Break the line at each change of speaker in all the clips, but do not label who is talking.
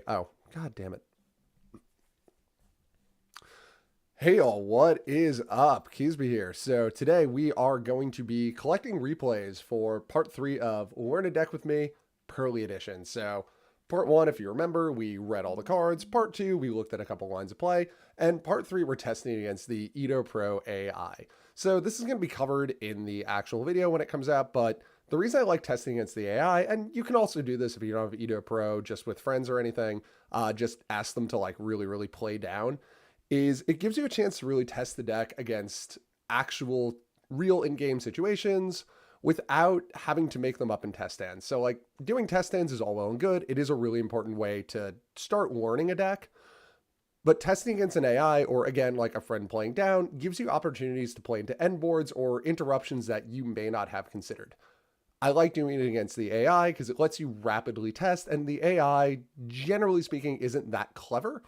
Oh, god damn it. Hey all, what is up? Keasbey here. So today we are going to be collecting replays for part 3 of Learn a Deck with Me, Purrely Edition. So part 1, if you remember, we read all the cards. Part 2, we looked at a couple lines of play. And part 3, we're testing against the EdoPro AI. So this is going to be covered in the actual video when it comes out, but the reason I like testing against the AI, and you can also do this if you don't have EdoPro just with friends or anything, just ask them to like really play down, is it gives you a chance to really test the deck against actual real in-game situations without having to make them up in test stands. So like doing test stands is all well and good. It is a really important way to start learning a deck, but testing against an AI or again, like a friend playing down gives you opportunities to play into end boards or interruptions that you may not have considered. I like doing it against the AI because it lets you rapidly test, and the AI, generally speaking, isn't that clever.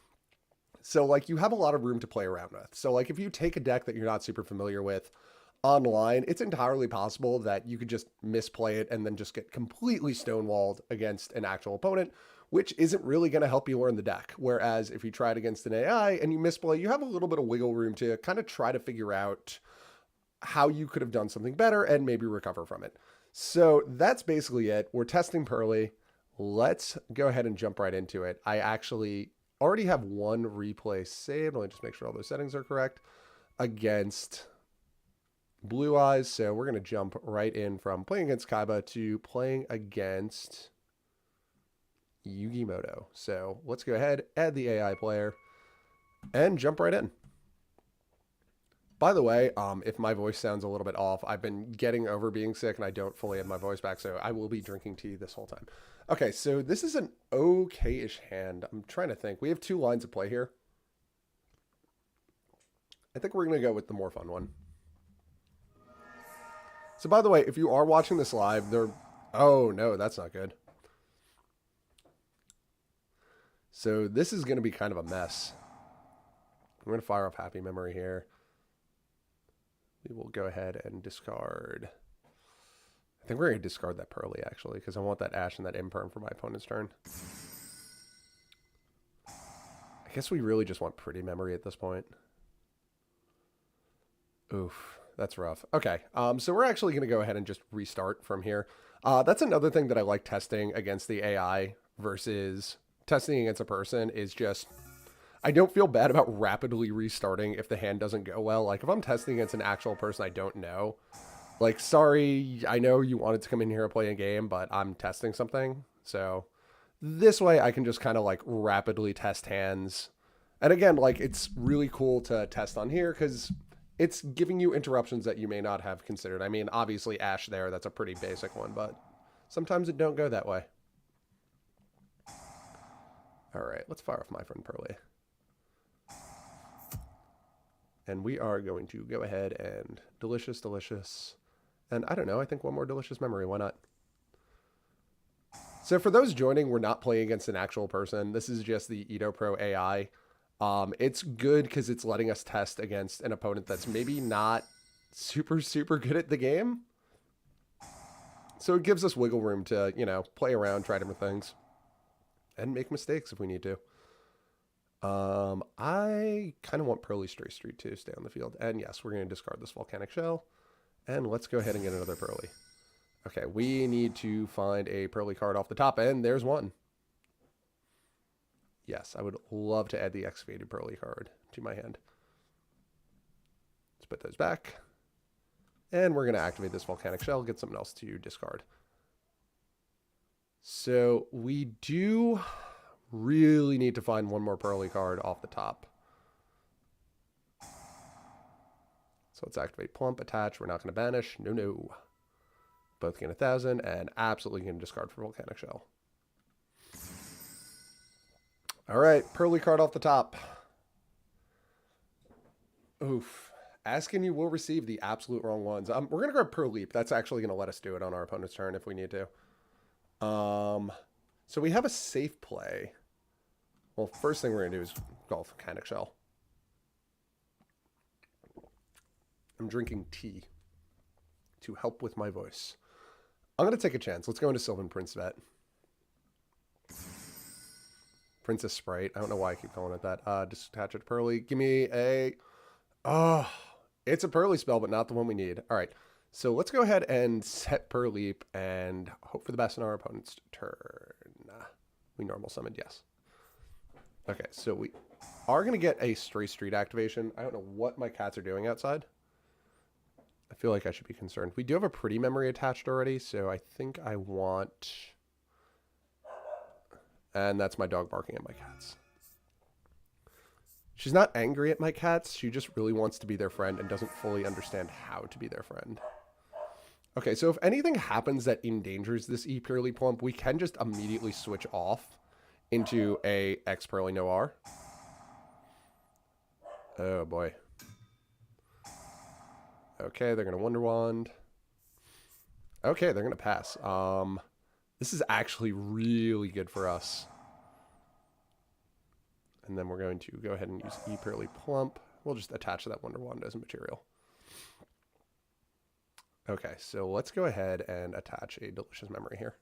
So like you have a lot of room to play around with. So like if you take a deck that you're not super familiar with online, it's entirely possible that you could just misplay it and then just get completely stonewalled against an actual opponent, which isn't really going to help you learn the deck. Whereas if you try it against an AI and you misplay, you have a little bit of wiggle room to kind of try to figure out how you could have done something better and maybe recover from it. So that's basically it. We're testing Purrely. Let's go ahead and jump right into it. I actually already have one replay saved. Let me just make sure all those settings are correct against Blue Eyes. So we're going to jump right in from playing against Kaiba to playing against Yugimoto. So let's go ahead, add the AI player, and jump right in. By the way, if my voice sounds a little bit off, I've been getting over being sick and I don't fully have my voice back, so I will be drinking tea this whole time. Okay, so this is an okay-ish hand. I'm trying to think. We have two lines of play here. I think we're going to go with the more fun one. So by the way, if you are watching this live, they're... Oh, no, that's not good. So this is going to be kind of a mess. I'm going to fire off Happy Memory here. We will go ahead and discard... I think we're going to discard that Purrely, actually, because I want that Ash and that Imperm for my opponent's turn. I guess we really just want Pretty Memory at this point. Oof, that's rough. Okay, so we're actually going to go ahead and just restart from here. That's another thing that I like testing against the AI versus testing against a person is just... I don't feel bad about rapidly restarting if the hand doesn't go well. Like, if I'm testing against an actual person I don't know, like, sorry, I know you wanted to come in here and play a game, but I'm testing something. So this way I can just kind of like rapidly test hands. And again, like, it's really cool to test on here because it's giving you interruptions that you may not have considered. I mean, obviously Ash there, that's a pretty basic one, but sometimes it don't go that way. All right, let's fire off my friend Purrely. And we are going to go ahead and delicious. And I don't know, I think one more delicious memory. Why not? So for those joining, we're not playing against an actual person. This is just the EdoPro AI. It's good because it's letting us test against an opponent that's maybe not super good at the game. So it gives us wiggle room to, you know, play around, try different things, and make mistakes if we need to. I kind of want Purrely Stray Street to stay on the field. And yes, we're going to discard this Volcanic Shell. And let's go ahead and get another Purrely. Okay, we need to find a Purrely card off the top, and there's one. Yes, I would love to add the Excavated Purrely card to my hand. Let's put those back. And we're going to activate this Volcanic Shell, get something else to discard. So we do really need to find one more Purrely card off the top. So let's activate Plump, attach. We're not going to banish. No. Both gain 1,000 and absolutely going to discard for Volcanic Shell. All right, Purrely card off the top. Oof. Asking you will receive the absolute wrong ones. We're going to grab Purrleap. That's actually going to let us do it on our opponent's turn if we need to. So we have a safe play. Well, first thing we're going to do is golf Volcanic Shell. I'm drinking tea to help with my voice. I'm going to take a chance. Let's go into Sylvan Prince Vet. Princess Sprite. I don't know why I keep calling it that. Just attach it to Purrely. Give me a... Oh, it's a Purrely spell, but not the one we need. All right. So let's go ahead and set Purrely and hope for the best in our opponent's turn. We normal summoned, yes. Okay, so we are going to get a Stray Street activation. I don't know what my cats are doing outside. I feel like I should be concerned. We do have a pretty memory attached already, so I think I want... And that's my dog barking at my cats. She's not angry at my cats. She just really wants to be their friend and doesn't fully understand how to be their friend. Okay, so if anything happens that endangers this E Purrely Plump, we can just immediately switch off into a X Purrely Noir. Oh boy. Okay, they're gonna Wonder Wand. Okay, they're gonna pass. This is actually really good for us. And then we're going to go ahead and use E Purrely Plump. We'll just attach that Wonder Wand as a material. Okay, so let's go ahead and attach a Delicious Memory here.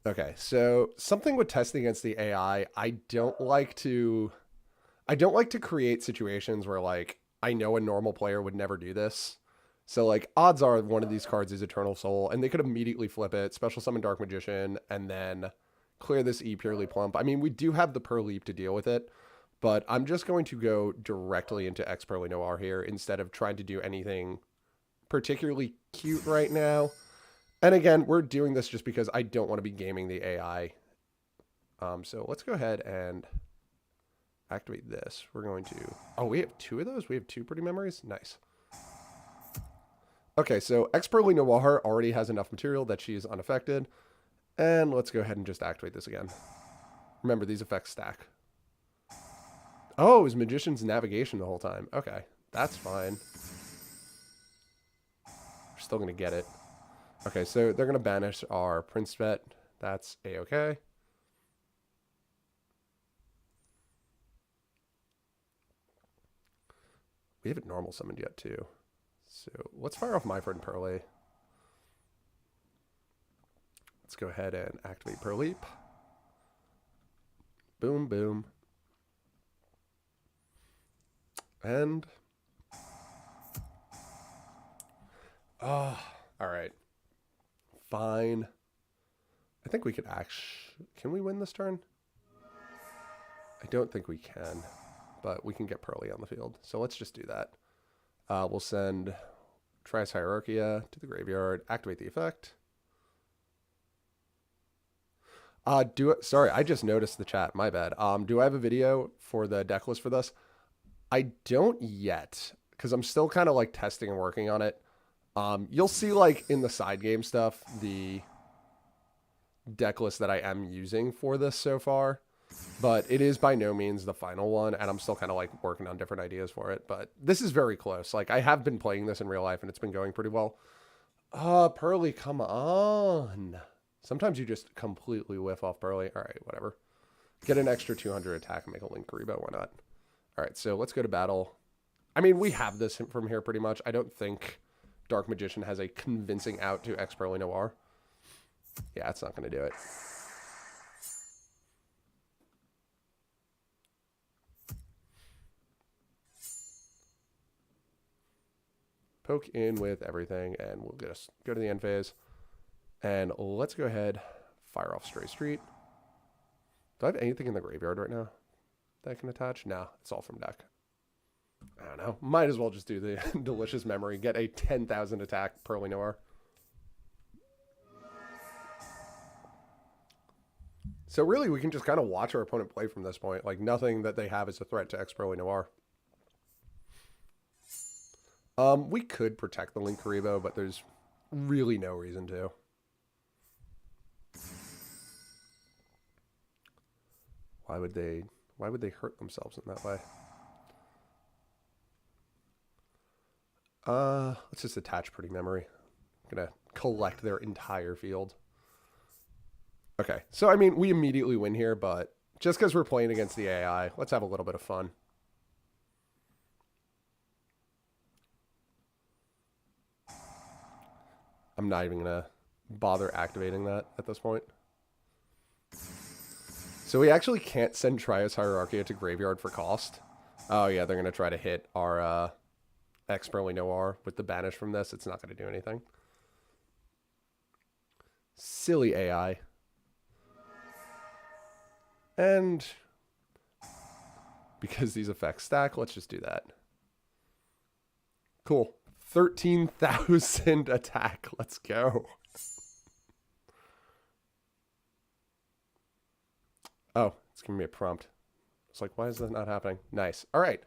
Okay, so something with testing against the AI, I don't like to create situations where like I know a normal player would never do this. So like odds are one of these cards is Eternal Soul, and they could immediately flip it, special summon Dark Magician, and then clear this E Purrely Plump. I mean, we do have the Purrleap to deal with it, but I'm just going to go directly into X Purrely Noir here instead of trying to do anything particularly cute right now. And again, we're doing this just because I don't want to be gaming the AI. So let's go ahead and activate this. We're going to... Oh, we have two of those? We have two pretty memories? Nice. Okay, so X Purrely Noir already has enough material that she is unaffected. And let's go ahead and just activate this again. Remember, these effects stack. Oh, it was Magician's Navigation the whole time. Okay, that's fine. We're still going to get it. Okay, so they're going to banish our Prince Bet. That's A-okay. We haven't normal summoned yet, too. So let's fire off Myford and Purrely. Let's go ahead and activate Purrleap. Boom, boom. And... Oh, all right. Fine. I think we could actually... Can we win this turn? I don't think we can, but we can get Purrely on the field. So let's just do that. We'll send Trias Hierarchia to the graveyard, activate the effect. Sorry, I just noticed the chat. My bad. Do I have a video for the deck list for this? I don't yet, because I'm still kind of like testing and working on it. You'll see like in the side game stuff, the deck list that I am using for this so far, but it is by no means the final one. And I'm still kind of like working on different ideas for it, but this is very close. Like I have been playing this in real life and it's been going pretty well. Purrely, come on. Sometimes you just completely whiff off Purrely. All right, whatever. Get an extra 200 attack and make a Link Karibo. Why not? All right, so let's go to battle. I mean, we have this from here pretty much. I don't think Dark Magician has a convincing out to X Purrely Noir. Yeah, it's not going to do it. Poke in with everything, and we'll just go to the end phase. And let's go ahead, fire off Stray Street. Do I have anything in the graveyard right now that I can attach? No, it's all from deck. I don't know. Might as well just do the Delicious Memory. Get a 10,000 attack Purrely Noir. So really, we can just kind of watch our opponent play from this point. Like, nothing that they have is a threat to X Purrely Noir. We could protect the Link Karibo, but there's really no reason to. Why would they hurt themselves in that way? Let's just attach Pretty Memory. I'm gonna collect their entire field. Okay, so I mean, we immediately win here, but just because we're playing against the AI, let's have a little bit of fun. I'm not even gonna bother activating that at this point. So we actually can't send Trios Hierarchia to Graveyard for cost. Oh yeah, they're going to try to hit our Purrely Noir with the banish from this. It's not going to do anything. Silly AI. And because these effects stack, let's just do that. Cool. 13,000 attack. Let's go. Oh, it's giving me a prompt. It's like, why is that not happening? Nice. All right.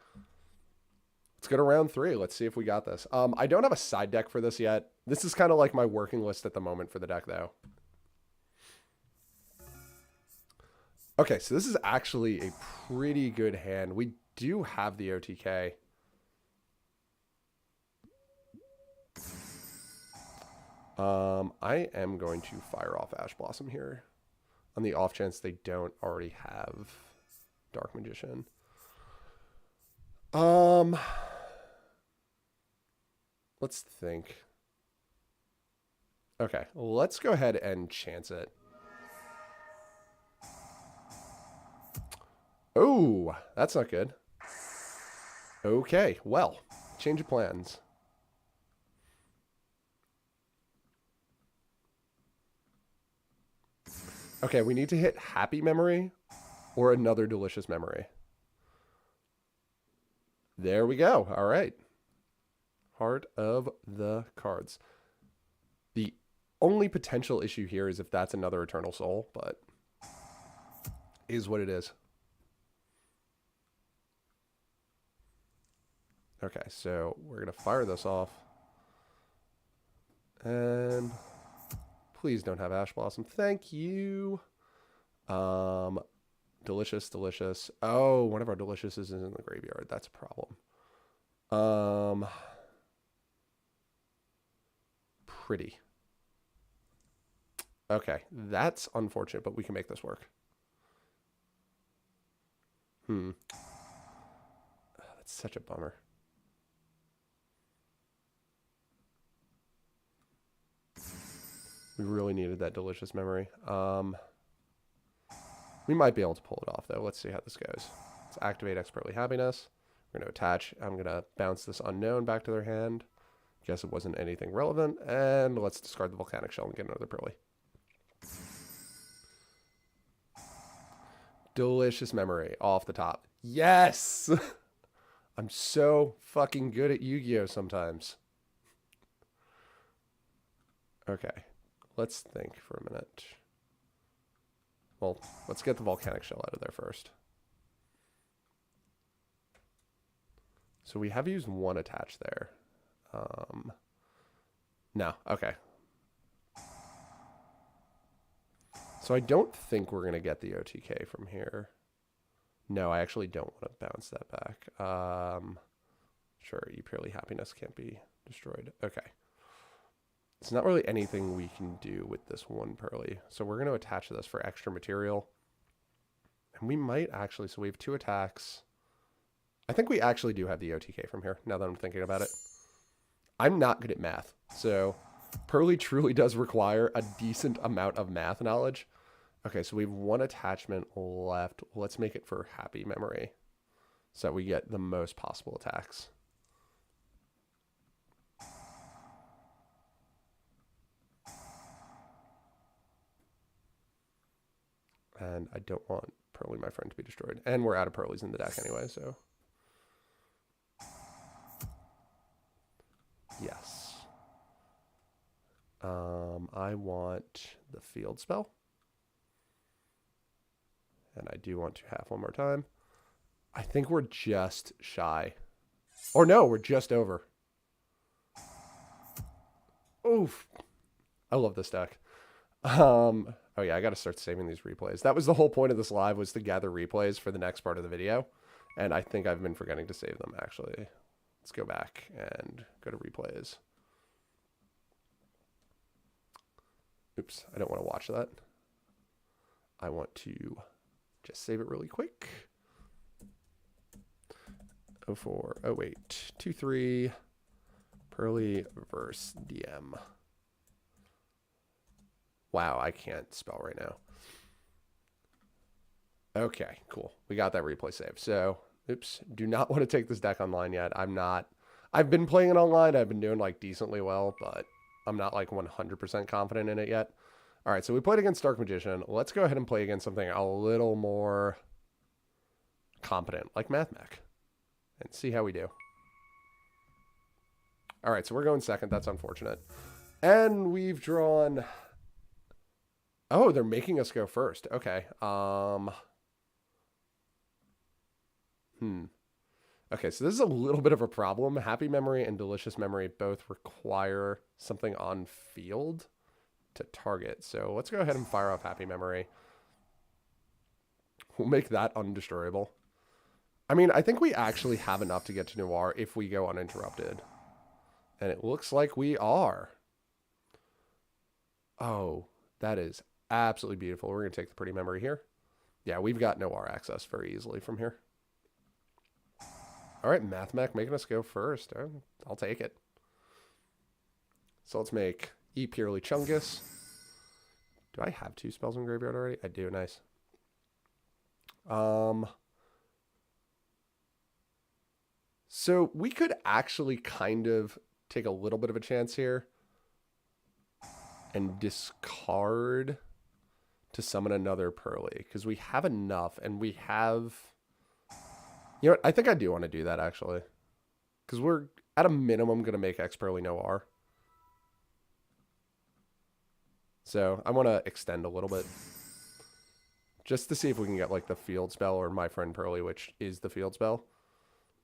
Let's go to round 3. Let's see if we got this. I don't have a side deck for this yet. This is kind of like my working list at the moment for the deck, though. Okay, so this is actually a pretty good hand. We do have the OTK. I am going to fire off Ash Blossom here on the off chance they don't already have Dark Magician. Let's think. Okay, let's go ahead and chance it. Oh, that's not good. Okay, well, change of plans. Okay, we need to hit Happy Memory or another Delicious Memory. There we go. All right. Heart of the Cards. The only potential issue here is if that's another Eternal Soul, but is what it is. Okay, so we're going to fire this off. And please don't have Ash Blossom. Thank you. Delicious, delicious. Oh, one of our delicious is in the graveyard. That's a problem. Pretty. Okay, that's unfortunate, but we can make this work. That's such a bummer. We really needed that delicious memory. We might be able to pull it off, though. Let's see how this goes. Let's activate Expertly Happiness. We're going to attach. I'm going to bounce this unknown back to their hand. Guess it wasn't anything relevant. And let's discard the Volcanic Shell and get another Purrely. Delicious memory off the top. Yes! I'm so fucking good at Yu-Gi-Oh! Sometimes. Okay. Let's think for a minute. Well, let's get the Volcanic Shell out of there first. So we have used one attach there. No, okay. So I don't think we're going to get the OTK from here. No, I actually don't want to bounce that back. Sure, Purrely Happiness can't be destroyed. Okay. It's not really anything we can do with this one Purrely. So we're going to attach this for extra material. And we might actually, so we have 2 attacks. I think we actually do have the OTK from here, now that I'm thinking about it. I'm not good at math, so Purrely truly does require a decent amount of math knowledge. Okay, so we have 1 attachment left. Let's make it for Happy Memory so that we get the most possible attacks. And I don't want Purrely, my friend, to be destroyed. And we're out of Purrelys in the deck anyway, so. Yes. I want the field spell. And I do want to have one more time. I think we're just shy. Or no, we're just over. Oof. I love this deck. Oh yeah, I got to start saving these replays. That was the whole point of this live, was to gather replays for the next part of the video. And I think I've been forgetting to save them, actually. Let's go back and go to replays. Oops, I don't want to watch that. I want to just save it really quick. 04, oh wait, 2-3, Purrely versus DM. Wow, I can't spell right now. Okay, cool. We got that replay save. So, oops, do not want to take this deck online yet. I'm not. I've been playing it online. I've been doing like decently well, but I'm not like 100% confident in it yet. All right, so we played against Dark Magician. Let's go ahead and play against something a little more competent, like MathMech, and see how we do. All right, so we're going second. That's unfortunate. And we've drawn... Oh, they're making us go first. Okay. Okay, so this is a little bit of a problem. Happy Memory and Delicious Memory both require something on field to target. So let's go ahead and fire off Happy Memory. We'll make that undestroyable. I mean, I think we actually have enough to get to Noir if we go uninterrupted. And it looks like we are. Oh, that is absolutely beautiful. We're going to take the Pretty Memory here. Yeah, we've got Noir access very easily from here. All right, MathMech making us go first. I'll take it. So let's make Purrely Chungus. Do I have 2 spells in graveyard already? I do. Nice. So we could actually kind of take a little bit of a chance here and discard to summon another Purrely because we have enough and we have... You know what? I think I do want to do that actually because we're at a minimum going to make X Purrely Noir. So I want to extend a little bit just to see if we can get like the field spell or My Friend Purrely, which is the field spell.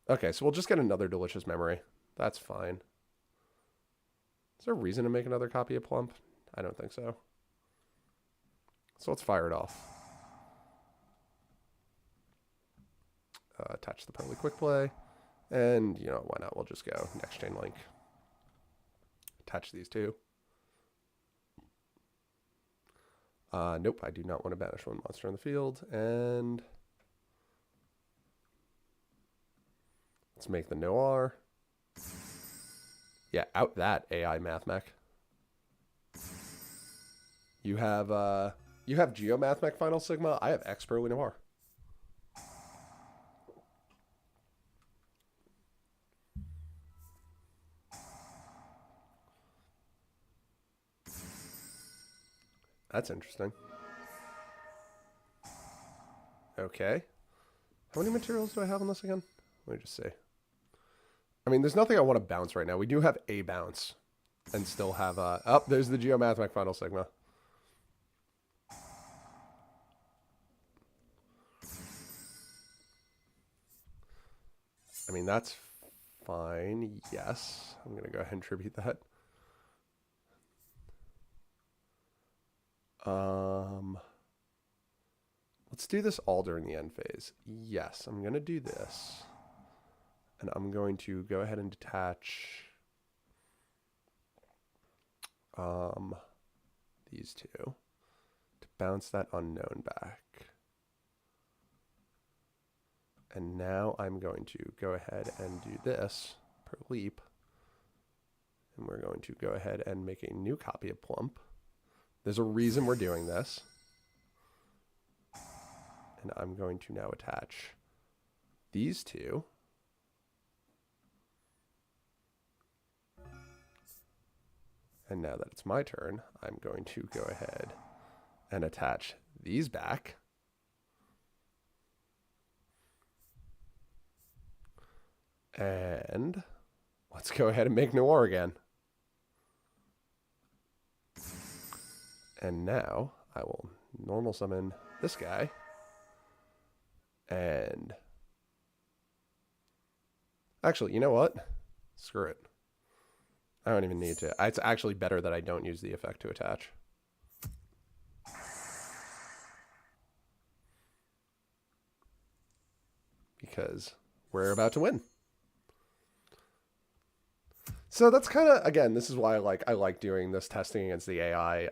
Okay, so we'll just get another Delicious Memory. That's fine. Is there a reason to make another copy of Plump? I don't think so. So let's fire it off. Attach the Purrely Quick Play. And, you know, why not? We'll just go next chain link. Attach these two. Nope, I do not want to banish one monster in the field. And let's make the Noir. Yeah, out that AI MathMech. You have Geo MathMech Final Sigma. I have X Purrely Noir. That's interesting. Okay. How many materials do I have on this again? Let me just see. I mean, there's nothing I want to bounce right now. We do have a bounce and still have a... Oh, there's the Geo MathMech Final Sigma. I mean, that's fine. Yes. I'm going to go ahead and tribute that. Let's do this all during the end phase. Yes, I'm going to do this. And I'm going to go ahead and detach these two to bounce that unknown back. And now I'm going to go ahead and do this per leap. And we're going to go ahead and make a new copy of Plump. There's a reason we're doing this. And I'm going to now attach these two. And now that it's my turn, I'm going to go ahead and attach these back. And let's go ahead and make Noir again. And now I will normal summon this guy. And actually, you know what? Screw it. I don't even need to. It's actually better that I don't use the effect to attach. Because we're about to win. So that's kind of, again, this is why I like doing this testing against the AI.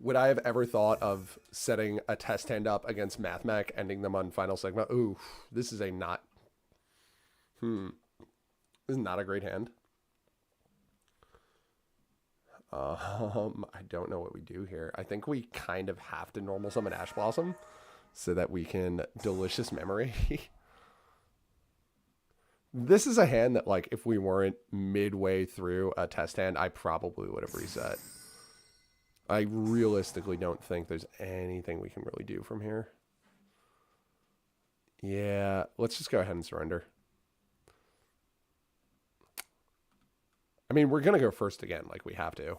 Would I have ever thought of setting a test hand up against MathMech, ending them on Final Sigma? Ooh, this is a not... This is not a great hand. I don't know what we do here. I think we kind of have to normal summon Ash Blossom so that we can delicious memory. This is a hand that, like, if we weren't midway through a test hand, I probably would have reset. I realistically don't think there's anything we can really do from here. Yeah, let's just go ahead and surrender. I mean, we're going to go first again, like we have to.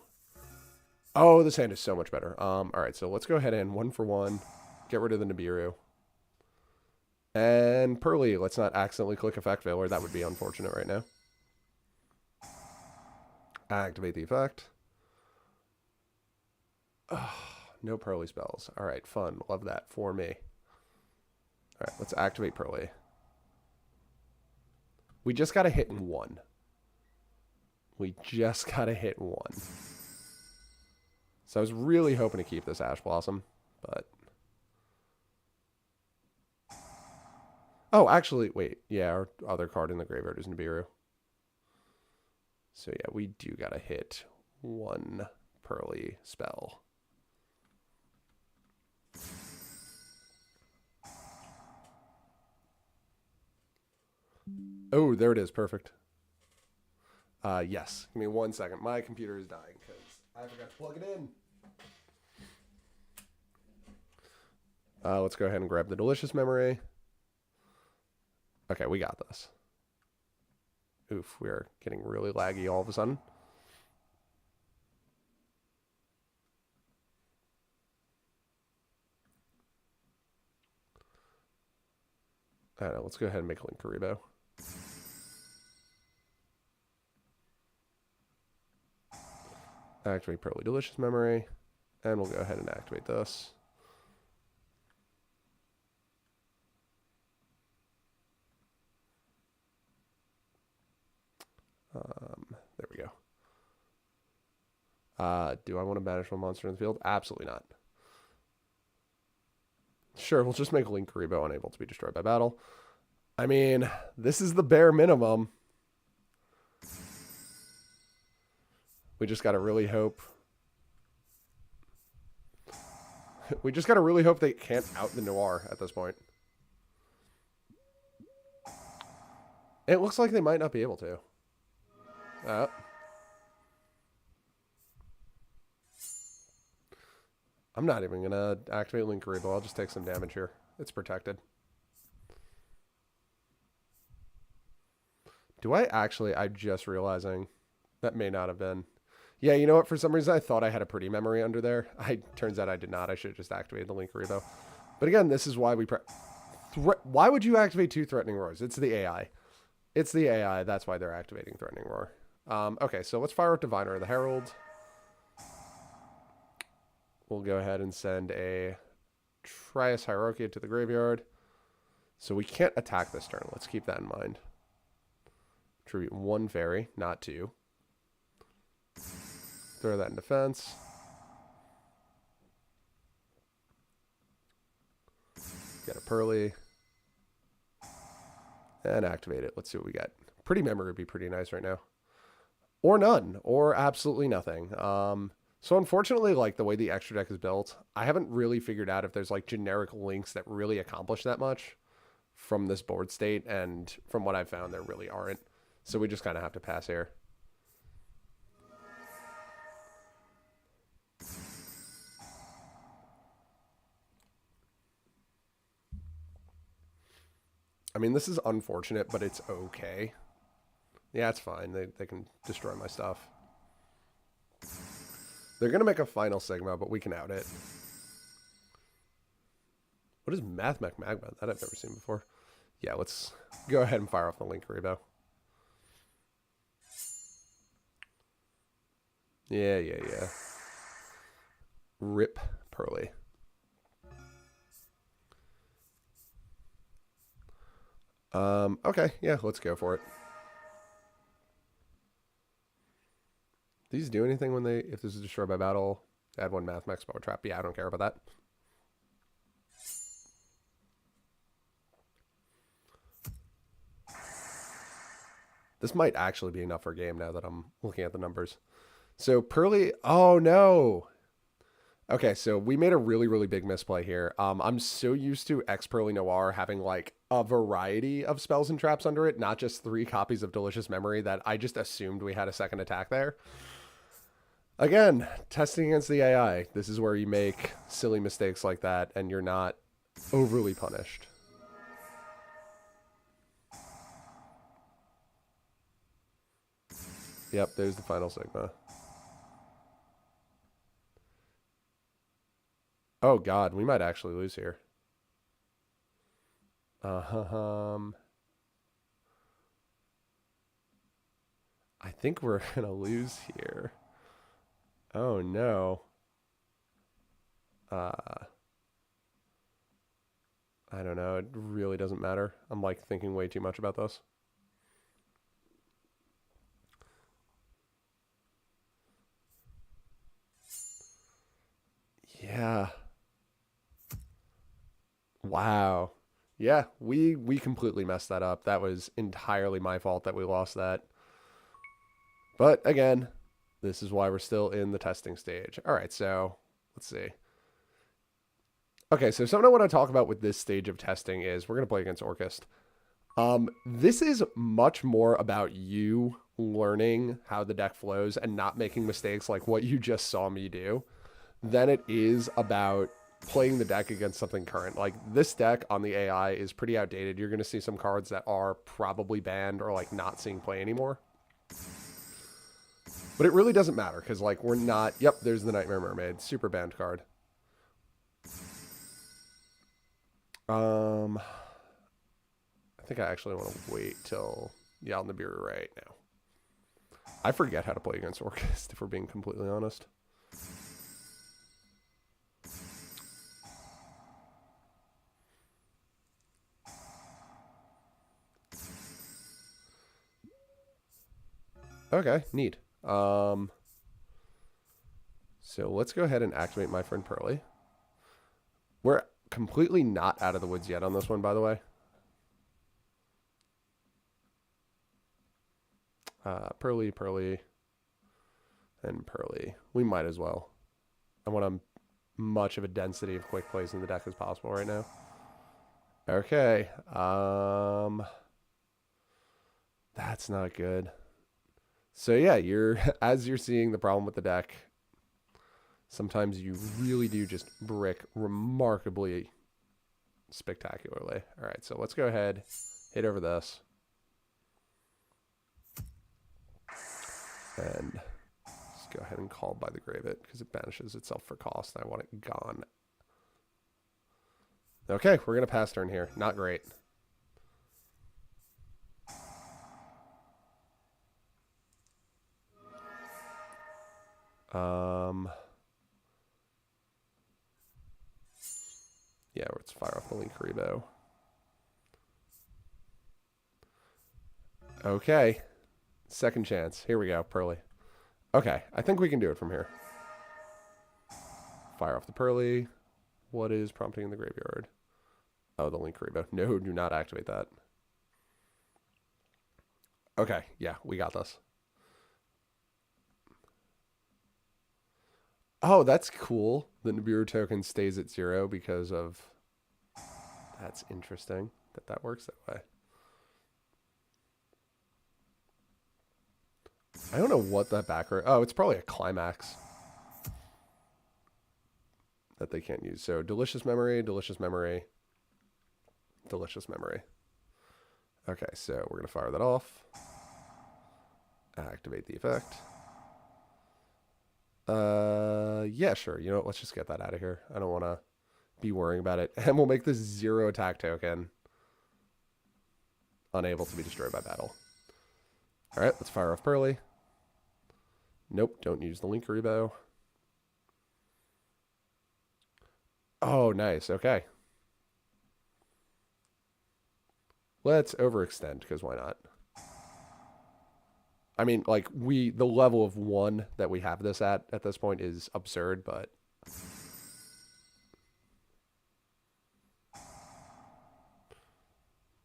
Oh, this hand is so much better. All right, so let's go ahead and 1 for 1. Get rid of the Nibiru. And Purrely, let's not accidentally click Effect Failure. That would be unfortunate right now. Activate the effect. Oh, no Purrely spells. All right, fun. Love that for me. All right, let's activate Purrely. We just got to hit in 1. We just got to hit 1. So I was really hoping to keep this Ash Blossom, but... Oh, actually, wait. Yeah, our other card in the graveyard is Nibiru. So yeah, we do gotta hit 1 Purrely spell. Oh, there it is. Perfect. Yes. Give me 1 second. My computer is dying because I forgot to plug it in. Let's go ahead and grab the delicious memory. Okay, we got this. Oof, we are getting really laggy all of a sudden. I don't know, let's go ahead and make a Link Karibo. Activate Purrely Delicious Memory. And we'll go ahead and activate this. There we go. Do I want to banish one monster in the field? Absolutely not. Sure, we'll just make Link Karibo unable to be destroyed by battle. I mean, this is the bare minimum. We just got to really hope. We just got to really hope they can't out the Noir at this point. It looks like they might not be able to. I'm not even going to activate Link Karibo. I'll just take some damage here. It's protected. Do I actually... I'm just realizing that may not have been... Yeah, you know what? For some reason, I thought I had a pretty memory under there. Turns out I did not. I should have just activated the Link Karibo. But again, this is why we... Why would you activate 2 Threatening Roars? It's the AI. It's the AI. That's why they're activating Threatening Roar. Okay, so let's fire up Diviner of the Herald. We'll go ahead and send a Trias Hierarchia to the graveyard. So we can't attack this turn. Let's keep that in mind. Tribute 1 fairy, not 2. Throw that in defense. Get a Purrely. And activate it. Let's see what we get. Pretty memory would be pretty nice right now. Or none. Or absolutely nothing. So unfortunately, like the way the extra deck is built, I haven't really figured out if there's like generic links that really accomplish that much from this board state. And from what I've found, there really aren't. So we just kind of have to pass here. I mean, this is unfortunate, but it's okay. Yeah, it's fine. They can destroy my stuff. They're going to make a final Sigma, but we can out it. What is Mathmech Magma? That I've never seen before. Yeah, let's go ahead and fire off the Link Karibo. Yeah. Rip Purrely. Okay, yeah, let's go for it. These do anything when if this is destroyed by battle? Add 1 Mathmech Spell Trap. Yeah, I don't care about that. This might actually be enough for a game now that I'm looking at the numbers. So Purrely, oh no. Okay, so we made a really, really big misplay here. I'm so used to Purrely Noir having like a variety of spells and traps under it, not just 3 copies of Delicious Memory, that I just assumed we had a second attack there. Again, testing against the AI. This is where you make silly mistakes like that and you're not overly punished. Yep, there's the final Sigma. Oh god, we might actually lose here. I think we're gonna lose here. Oh no. Uh, I don't know. It really doesn't matter. I'm like thinking way too much about this. Yeah. Wow. Yeah, we completely messed that up. That was entirely my fault that we lost that. But again, this is why we're still in the testing stage. All right, so let's see. Okay, so something I want to talk about with this stage of testing is we're going to play against Orchest. This is much more about you learning how the deck flows and not making mistakes like what you just saw me do than it is about playing the deck against something current. Like this deck on the AI is pretty outdated. You're going to see some cards that are probably banned or like not seeing play anymore. But it really doesn't matter because like we're not, yep, there's the Nightmare Mermaid, super banned card. I think I actually want to wait till, yeah, on the Bureau right now. I forget how to play against Orchest, if we're being completely honest. Okay, neat. So let's go ahead and activate my friend Purrely. We're completely not out of the woods yet on this one, by the way. Purrely, and Purrely. We might as well. I want as much of a density of quick plays in the deck as possible right now. Okay. That's not good. So yeah, as you're seeing the problem with the deck, sometimes you really do just brick remarkably spectacularly. All right, so let's go ahead, hit over this. And let's go ahead and call by the Grave It because it banishes itself for cost. And I want it gone. Okay, we're going to pass turn here. Not great. Yeah, let's fire off the Link Rebo. Okay. Second chance. Here we go, Purrely. Okay, I think we can do it from here. Fire off the Purrely. What is prompting in the graveyard? Oh, the Link Rebo. No, do not activate that. Okay, yeah, we got this. Oh, that's cool. The Nibiru token stays at 0 because of... That's interesting that works that way. I don't know what that backer... Oh, it's probably a Climax that they can't use. So Delicious Memory, Delicious Memory, Delicious Memory. Okay, so we're going to fire that off. Activate the effect. Yeah, sure. You know what? Let's just get that out of here. I don't want to be worrying about it. And we'll make this 0 attack token unable to be destroyed by battle. All right, let's fire off Purrely. Nope, don't use the Link Rebo. Oh, nice. Okay. Let's overextend, because why not? I mean, like, the level of 1 that we have this at this point is absurd, but...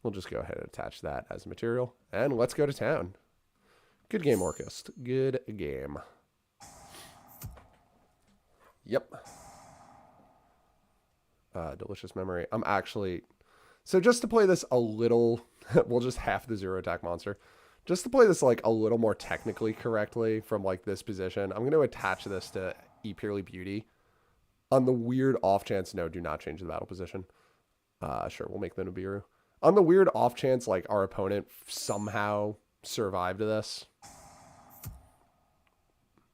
We'll just go ahead and attach that as material. And let's go to town. Good game, Orchest. Good game. Yep. Delicious memory. I'm actually... So just to play this a little... we'll just half the zero attack monster. Just to play this like a little more technically correctly from like this position, I'm going to attach this to Purrely Beauty. On the weird off chance, no, do not change the battle position. Sure, we'll make the Nibiru. On the weird off chance, like our opponent somehow survived this,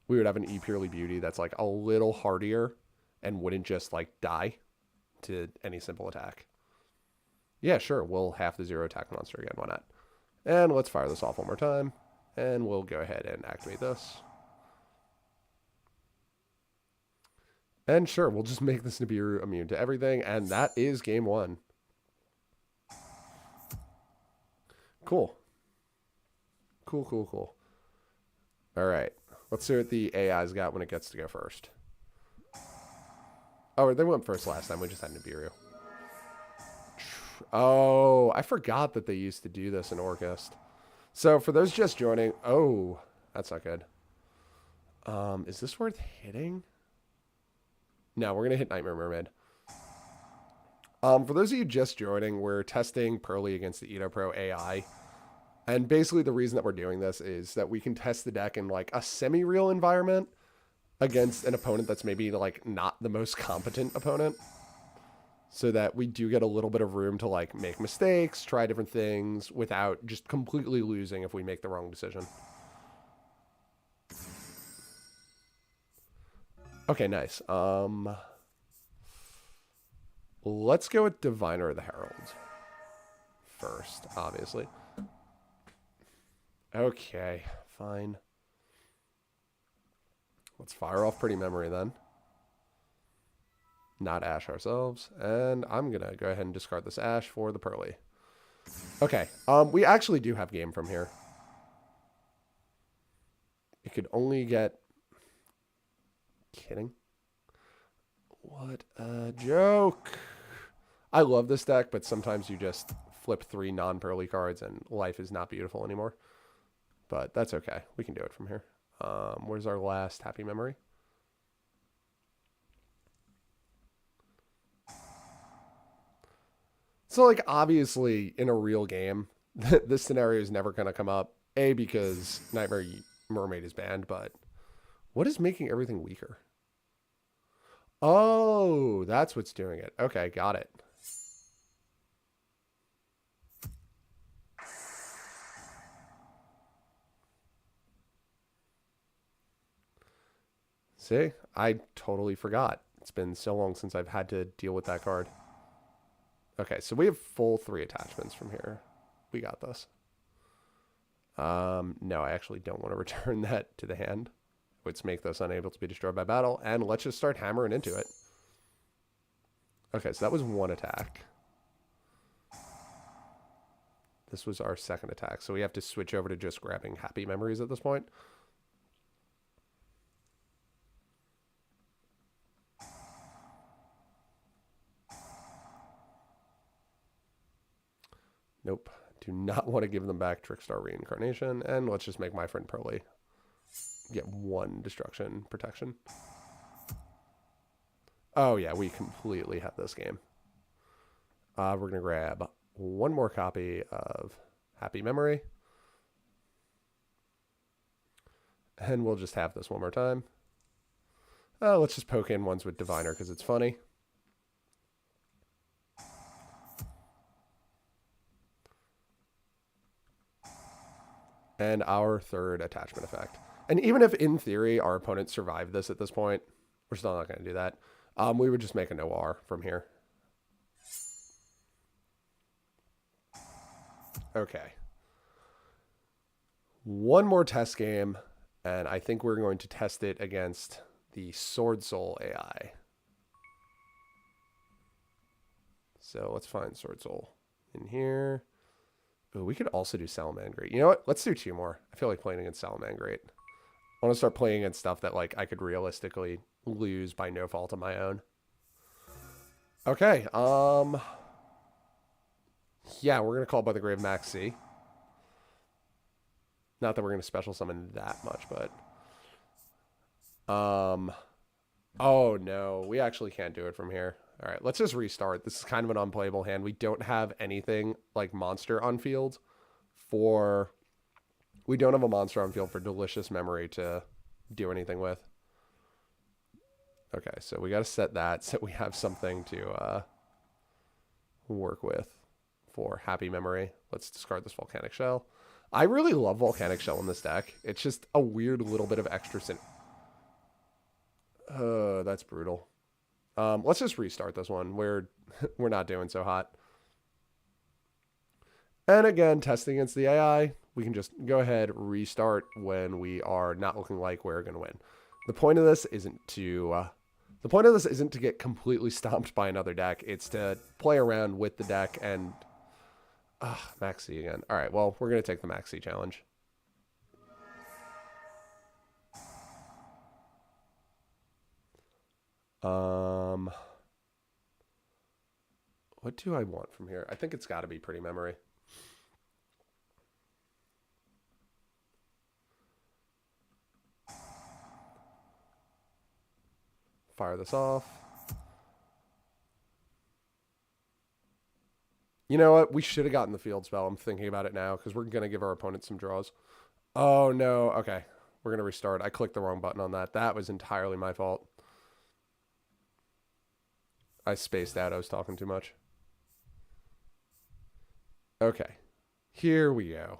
we would have an Purrely Beauty that's like a little hardier and wouldn't just like die to any simple attack. Yeah, sure, we'll half the zero attack monster again, why not? And let's fire this off one more time, and we'll go ahead and activate this. And sure, we'll just make this Nibiru immune to everything, and that is game one. Cool. Cool. All right, let's see what the AI's got when it gets to go first. Oh, they went first last time. We just had Nibiru. Oh, I forgot that they used to do this in Orcust. So for those just joining, oh, that's not good. Is this worth hitting? No, we're gonna hit Nightmare Mermaid. For those of you just joining, we're testing Purrely against the EdoPro AI. And basically the reason that we're doing this is that we can test the deck in like a semi-real environment against an opponent that's maybe like not the most competent opponent. So that we do get a little bit of room to like make mistakes, try different things without just completely losing if we make the wrong decision. Okay, nice. Let's go with Diviner of the Herald first, obviously. Okay, fine. Let's fire off Pretty Memory then. Not Ash ourselves. And I'm going to go ahead and discard this Ash for the Purrely. Okay, we actually do have game from here. It could only get... Kidding? What a joke. I love this deck, but sometimes you just flip 3 non-Purrely cards and life is not beautiful anymore. But that's okay. We can do it from here. Where's our last happy memory? So, like, obviously, in a real game, this scenario is never going to come up. A, because Nightmare Mermaid is banned, but what is making everything weaker? Oh, that's what's doing it. Okay, got it. See, I totally forgot. It's been so long since I've had to deal with that card. Okay, so we have full 3 attachments from here. We got this. No, I actually don't want to return that to the hand. Let's make this unable to be destroyed by battle, and let's just start hammering into it. Okay, so that was 1 attack. This was our 2nd attack, so we have to switch over to just grabbing happy memories at this point. Nope. Do not want to give them back Trickstar Reincarnation, and let's just make my friend Purrely get 1 destruction protection. Oh yeah, we completely have this game. We're going to grab 1 more copy of Happy Memory. And we'll just have this one more time. Let's just poke in ones with Diviner because it's funny. And our 3rd attachment effect. And even if, in theory, our opponent survived this at this point, we're still not going to do that. We would just make a Noir from here. Okay. 1 more test game, and I think we're going to test it against the Sword Soul AI. So let's find Sword Soul in here. Ooh, we could also do Salamangreat. You know what? Let's do 2 more. I feel like playing against Salamangreat. I want to start playing against stuff that like I could realistically lose by no fault of my own. Okay. Yeah, we're going to call by the Grave Max C. Not that we're going to special summon that much, but... Oh, no. We actually can't do it from here. All right, let's just restart. This is kind of an unplayable hand. We don't have anything like monster on field for... We don't have a monster on field for Delicious Memory to do anything with. Okay, so we got to set that so we have something to work with for Happy Memory. Let's discard this Volcanic Shell. I really love Volcanic Shell in this deck. It's just a weird little bit of extra that's brutal. Let's just restart this one. We're not doing so hot. And again, testing against the AI, we can just go ahead, restart when we are not looking like we're going to win. The point of this isn't to get completely stomped by another deck. It's to play around with the deck and Maxi again. All right, well, we're going to take the Maxi challenge. What do I want from here? I think it's got to be Pretty Memory. Fire this off. You know what? We should have gotten the field spell. I'm thinking about it now because we're going to give our opponent some draws. Oh, no. Okay. We're going to restart. I clicked the wrong button on that. That was entirely my fault. I spaced out. I was talking too much. Okay. Here we go.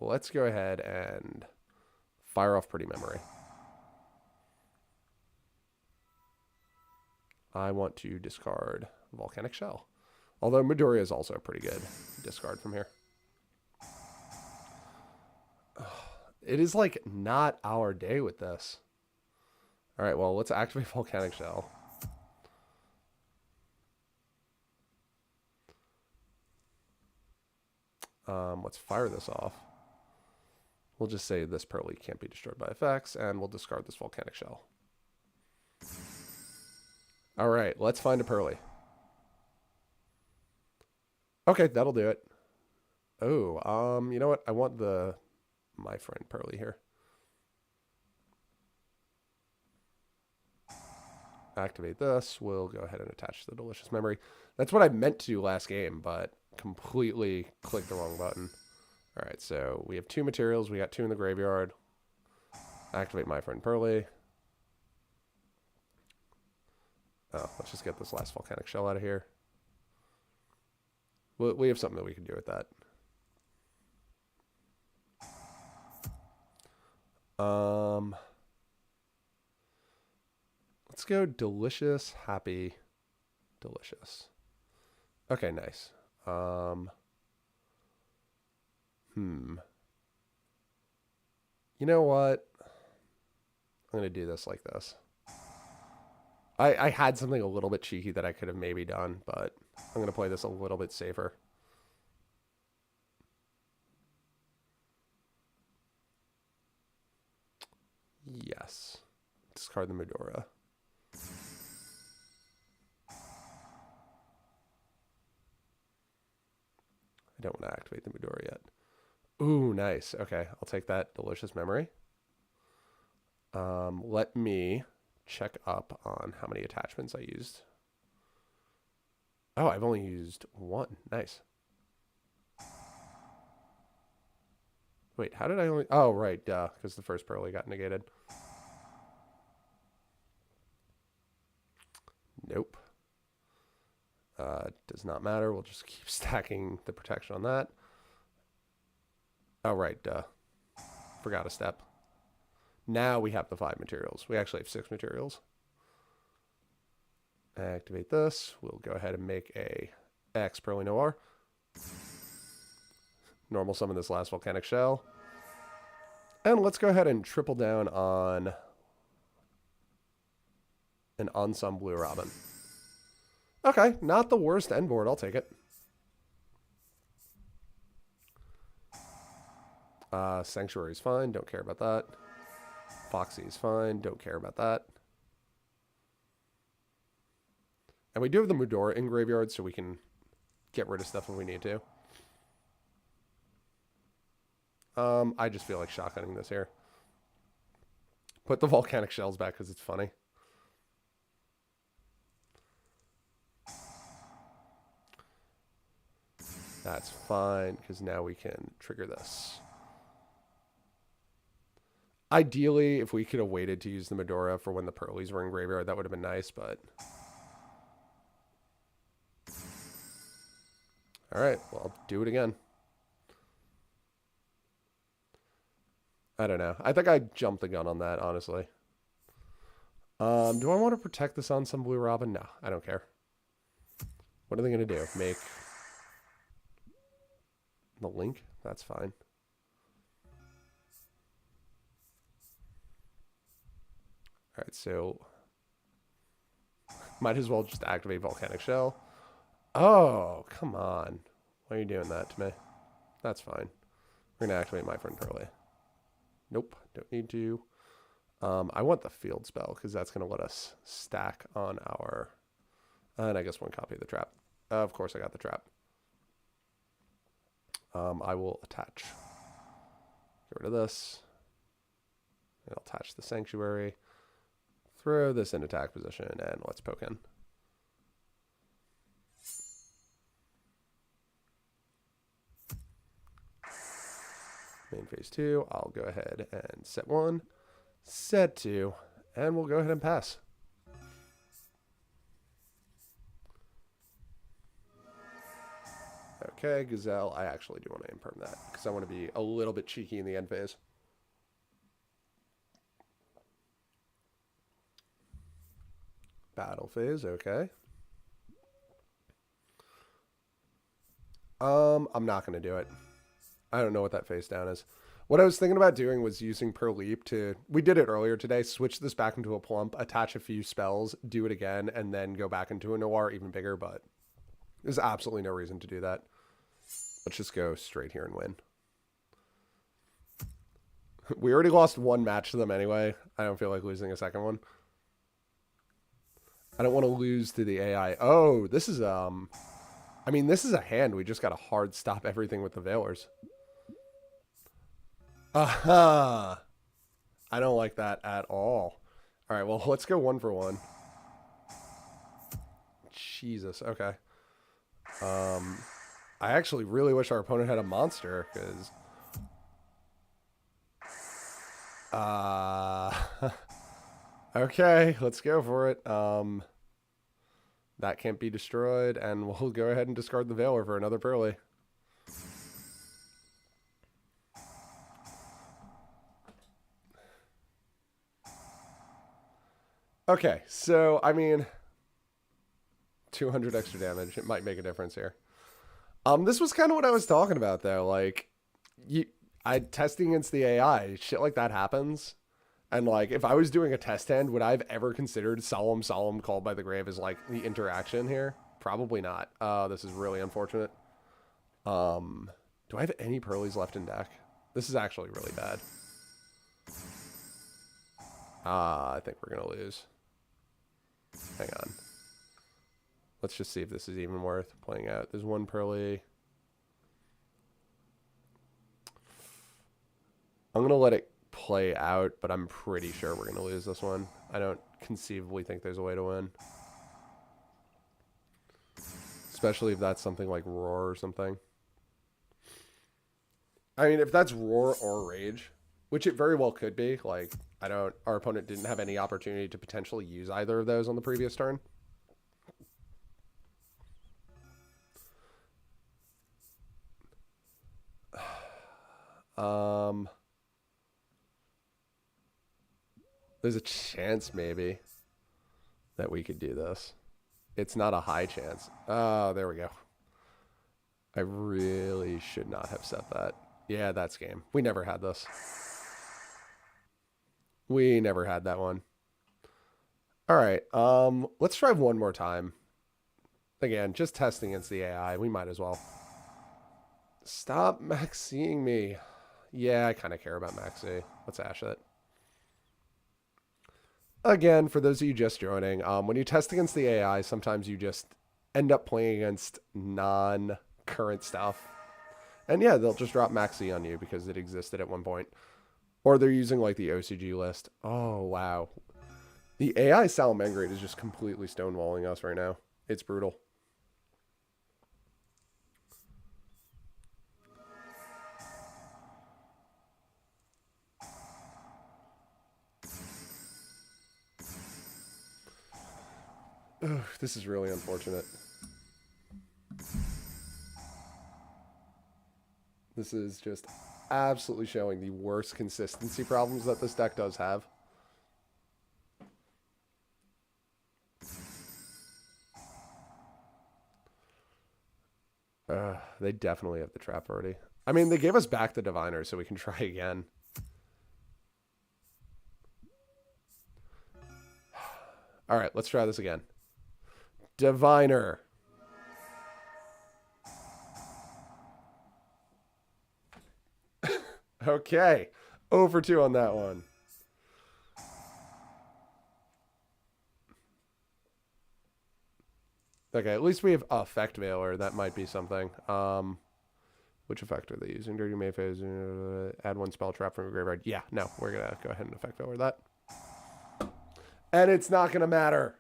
Let's go ahead and fire off Pretty Memory. I want to discard Volcanic Shell. Although Midoriya is also pretty good. Discard from here. It is like not our day with this. All right, well, let's activate Volcanic Shell. Let's fire this off. We'll just say this Purrely can't be destroyed by effects, and we'll discard this Volcanic Shell. All right, let's find a Purrely. Okay, that'll do it. Oh, you know what? I want my friend Purrely here. Activate this. We'll go ahead and attach the Delicious Memory. That's what I meant to do last game, but completely clicked the wrong button. All right, so we have 2 materials. We got 2 in the graveyard. Activate my friend Purrely. Oh, let's just get this last Volcanic Shell out of here. We have something that we can do with that. Let's go Delicious, Happy, Delicious. Okay, nice. You know what? I'm going to do this like this. I had something a little bit cheeky that I could have maybe done, but I'm going to play this a little bit safer. Yes. Discard the Midoriya. I don't want to activate the Midoriya yet. Ooh, nice. Okay, I'll take that Delicious Memory. Let me check up on how many attachments I used. Oh, I've only used 1. Nice. Wait, how did I only... Oh, right, duh, because the first Purrely got negated. Nope. Does not matter. We'll just keep stacking the protection on that. Oh, right, duh. Forgot a step. Now we have the 5 materials. We actually have 6 materials. Activate this. We'll go ahead and make a X Purrely Noir. Normal summon this last Volcanic Shell. And let's go ahead and triple down on an Unsum Blue Robin. Okay, not the worst end board. I'll take it. Sanctuary is fine. Don't care about that. Foxy is fine. Don't care about that. And we do have the Midoriya in graveyard, so we can get rid of stuff when we need to. I just feel like shotgunning this here. Put the Volcanic Shells back because it's funny. That's fine, because now we can trigger this. Ideally, if we could have waited to use the Medora for when the Purrelys were in graveyard, that would have been nice, but... Alright, well, I'll do it again. I don't know. I think I jumped the gun on that, honestly. Do I want to protect this on some Blue Robin? No, I don't care. What are they going to do? Make the link? That's fine. Alright, so... Might as well just activate Volcanic Shell. Oh, come on. Why are you doing that to me? That's fine. We're going to activate my friend Purrely. Nope, don't need to. I want the field spell because that's going to let us stack on our... And I guess one copy of the trap. Of course I got the trap. I will attach. Get rid of this. I'll attach the sanctuary. Throw this in attack position and let's poke in. Main phase 2, I'll go ahead and set 1, set 2, and we'll go ahead and pass. Okay, Gazelle, I actually do want to imperm that because I want to be a little bit cheeky in the end phase. Battle phase, okay. I'm not going to do it. I don't know what that face down is. What I was thinking about doing was using Purrely to... We did it earlier today. Switch this back into a plump, attach a few spells, do it again, and then go back into a Noir even bigger, but there's absolutely no reason to do that. Let's just go straight here and win. We already lost one match to them anyway. I don't feel like losing a second one. I don't want to lose to the AI. Oh, this is... I mean, this is a hand. We just got to hard stop everything with the Veilers. Aha! I don't like that at all. All right, well, let's go 1 for 1. Jesus, okay. I actually really wish our opponent had a monster, because... okay, let's go for it. That can't be destroyed, and we'll go ahead and discard the Veiler for another Purrely. Okay, so, I mean, 200 extra damage. It might make a difference here. This was kind of what I was talking about, though. Like, testing against the AI, shit like that happens. And, like, if I was doing a test hand, would I have ever considered Solemn Called by the Grave as, like, the interaction here? Probably not. This is really unfortunate. Do I have any Purrelys left in deck? This is actually really bad. I think we're going to lose. Hang on. Let's just see if this is even worth playing out. There's one Purrely. I'm going to let it play out, but I'm pretty sure we're going to lose this one. I don't conceivably think there's a way to win. Especially if that's something like Roar or something. I mean, if that's Roar or Rage, which it very well could be, like, our opponent didn't have any opportunity to potentially use either of those on the previous turn. There's a chance, maybe, that we could do this. It's not a high chance. Oh, there we go. I really should not have set that. Yeah, that's game. We never had this. We never had that one. All right. Let's try one more time. Again, just testing against the AI. We might as well. Stop maxing me. Yeah, I kind of care about maxi. Let's ash it. Again, for those of you just joining, when you test against the AI, sometimes you just end up playing against non-current stuff. And yeah, they'll just drop maxi on you because it existed at one point. Or they're using like the OCG list. Oh, wow. The AI Salamangreat is just completely stonewalling us right now. It's brutal. Ugh, this is really unfortunate. This is just absolutely showing the worst consistency problems that this deck does have. They definitely have the trap already. I mean, they gave us back the Diviner, so we can try again. All right, let's try this again. Diviner. Okay. 0 for 2 on that one. Okay, at least we have Effect Veiler. That might be something. Which effect are they using? Dirty Mayface. Add 1 spell trap from your graveyard. Yeah, no, we're going to go ahead and Effect Veiler that. And it's not going to matter.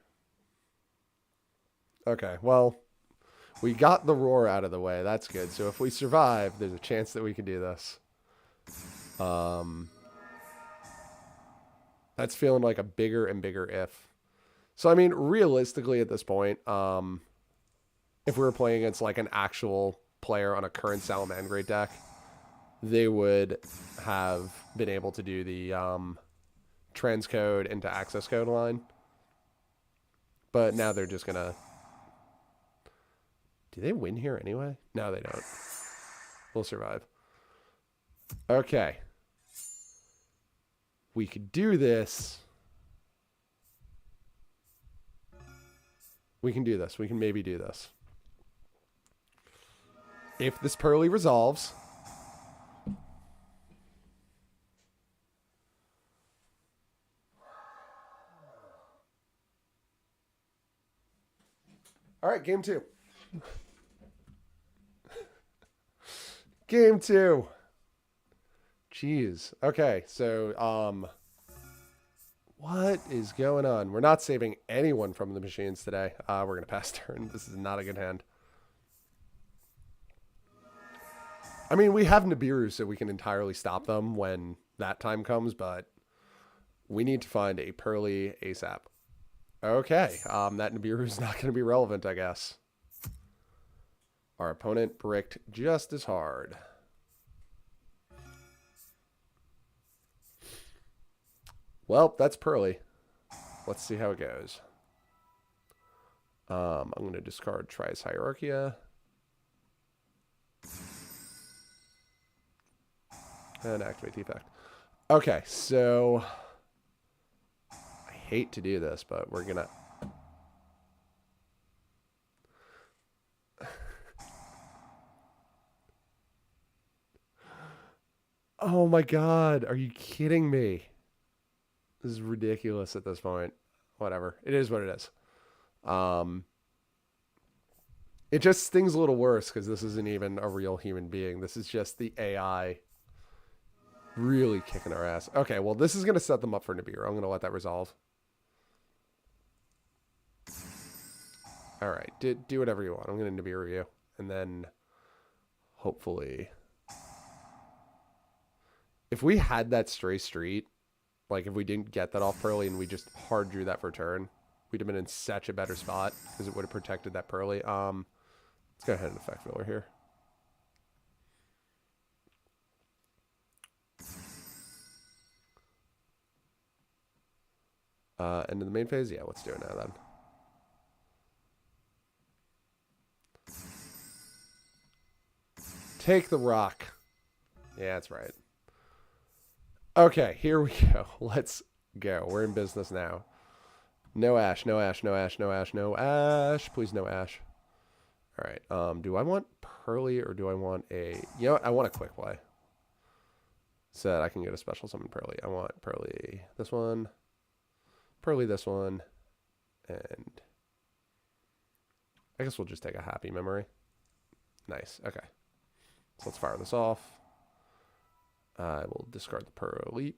Okay, well, we got the roar out of the way. That's good. So if we survive, there's a chance that we can do this. That's feeling like a bigger and bigger if. So, I mean, realistically at this point, if we were playing against like an actual player on a current Salamangreat deck, they would have been able to do the transcode into access code line. But now they're just going to... Do they win here anyway? No, they don't. We'll survive. Okay. We could do this. We can do this. We can maybe do this. If this Purrely resolves... All right, game 2. Game 2. Jeez. Okay, so, what is going on? We're not saving anyone from the machines today. We're going to pass turn. This is not a good hand. I mean, we have Nibiru, so we can entirely stop them when that time comes, but we need to find a Purrely ASAP. Okay, that Nibiru is not going to be relevant, I guess. Our opponent bricked just as hard. Well, that's Purrely. Let's see how it goes. I'm going to discard Tri's Hierarchia. And activate the effect. Okay, so... I hate to do this, but we're going to... Oh my god, are you kidding me? This is ridiculous at this point. Whatever. It is what it is. It just stings a little worse because this isn't even a real human being. This is just the AI really kicking our ass. Okay, well, this is going to set them up for Nibiru. I'm going to let that resolve. All right, do whatever you want. I'm going to Nibiru you. And then hopefully... If we had that stray street, like if we didn't get that off Purrely and we just hard drew that for turn, we'd have been in such a better spot because it would have protected that Purrely. Let's go ahead and Effect Veiler here. And in the main phase, yeah, let's do it now then. Take the rock. Yeah, that's right. Okay, here we go. Let's go. We're in business now. No ash, no ash, no ash, no ash, no ash. Please, no ash. All right. Do I want Purrely or do I want a... You know what? I want a quick play. So that I can get a special summon Purrely. I want Purrely this one. Purrely this one. And... I guess we'll just take a happy memory. Nice. Okay. So let's fire this off. I will discard the Purrely.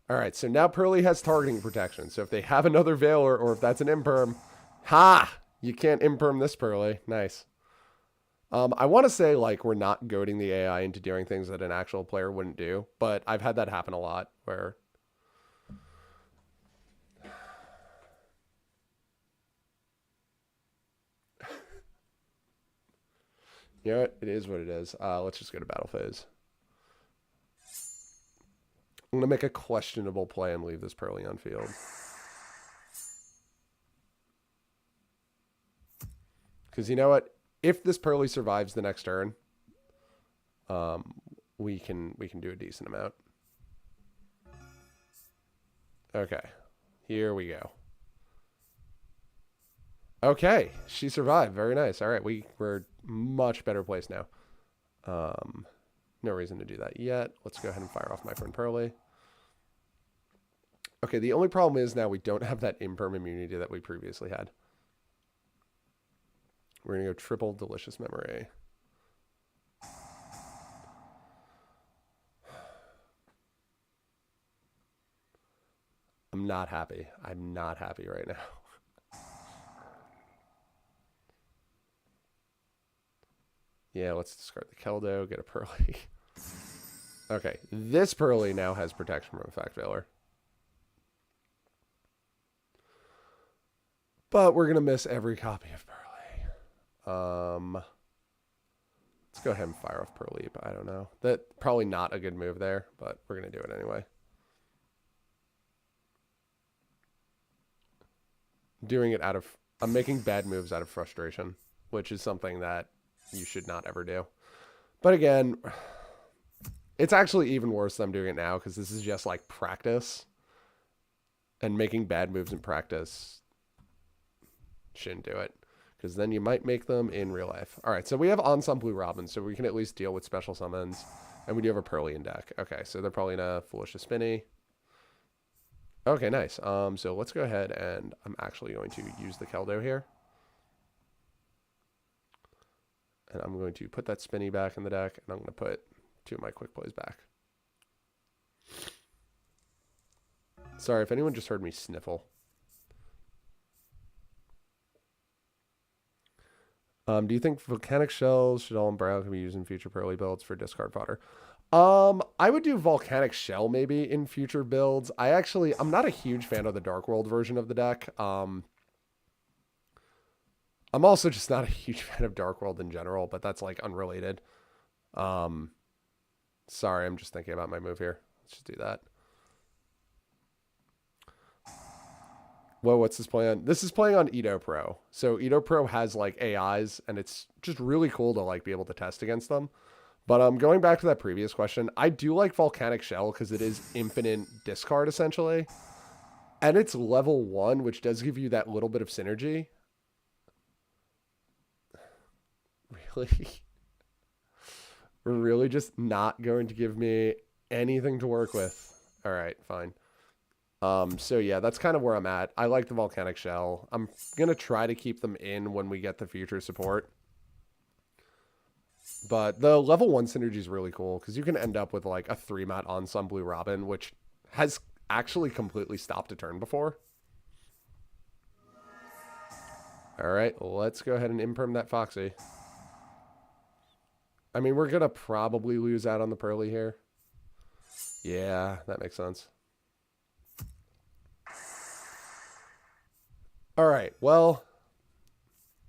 All right, so now Purrely has targeting protection. So if they have another Veiler or if that's an Imperm, ha! You can't Imperm this Purrely. Nice. I want to say, like, we're not goading the AI into doing things that an actual player wouldn't do, but I've had that happen a lot where... You know what? It is what it is. Let's just go to battle phase. I'm going to make a questionable play and leave this Purrely on field. Because you know what? If this Purrely survives the next turn, we can do a decent amount. Okay. Here we go. Okay. She survived. Very nice. All right. We're much better placed now. No reason to do that yet. Let's go ahead and fire off my friend Purrely. Okay, the only problem is now we don't have that imperm immunity that we previously had. We're going to go triple Delicious Memory. I'm not happy. I'm not happy right now. Yeah, let's discard the Keldo, get a Purrely. Okay, this Purrely now has protection from Effect Veiler. But we're going to miss every copy of Purrely. Let's go ahead and fire off Purrely. I don't know. That's probably not a good move there, but we're going to do it anyway. Doing it out of... I'm making bad moves out of frustration, which is something that you should not ever do. But again, it's actually even worse than I'm doing it now because this is just like practice. And making bad moves in practice shouldn't do it, because then you might make them in real life. All right, so we have Ensemble Blue Robin, so we can at least deal with special summons, and we do have a Purrely in deck. Okay, so they're probably gonna Foolish to Spinny. Okay, nice. So let's go ahead and I'm actually going to use the Keldo here, and I'm going to put that Spinny back in the deck, and I'm going to put 2 of my quick plays back. Sorry if anyone just heard me sniffle. Do you think volcanic shells should all can be used in future Purrely builds for discard fodder? I would do volcanic shell maybe in future builds. I'm not a huge fan of the Dark World version of the deck. I'm also just not a huge fan of Dark World in general, but that's like unrelated. Sorry, I'm just thinking about my move here. Let's just do that. Whoa, what's this playing on? This is playing on EdoPro. So EdoPro has like AIs, and it's just really cool to like be able to test against them. But going back to that previous question, I do like Volcanic Shell because it is infinite discard essentially. And it's level 1, which does give you that little bit of synergy. Really? We're really just not going to give me anything to work with. All right, fine. So yeah, that's kind of where I'm at. I like the Volcanic Shell. I'm going to try to keep them in when we get the future support. But the level 1 synergy is really cool because you can end up with like a 3-mat Ensemble Blue Robin, which has actually completely stopped a turn before. All right, let's go ahead and imperm that Foxy. I mean, we're going to probably lose out on the Purrely here. Yeah, that makes sense. All right, well,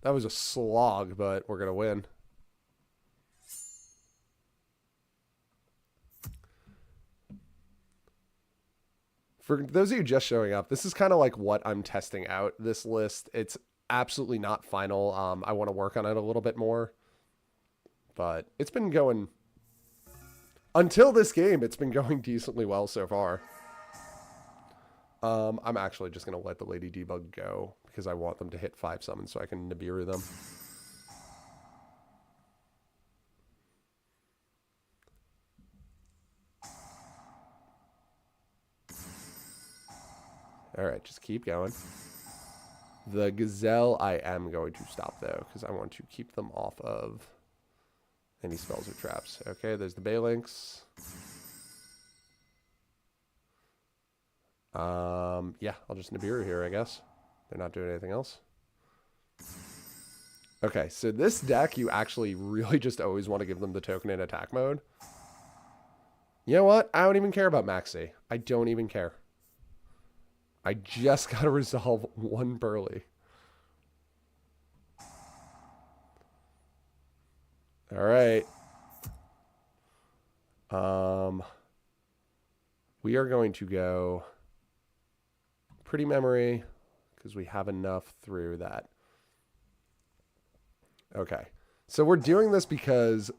that was a slog, but we're going to win. For those of you just showing up, this is kind of like what I'm testing out, this list. It's absolutely not final. I want to work on it a little bit more. But it's been going... Until this game, it's been going decently well so far. I'm actually just going to let the Lady Debug go because I want them to hit 5 summons so I can Nibiru them. All right, just keep going. The Gazelle I am going to stop, though, because I want to keep them off of any spells or traps. Okay, there's the Balinks. Yeah, I'll just Nibiru here, I guess. They're not doing anything else. Okay, so this deck, you actually really just always want to give them the token in attack mode. You know what? I don't even care about Maxi. I don't even care. I just got to resolve 1 Purrely. All right. We are going to go pretty memory because we have enough through that. Okay. So we're doing this because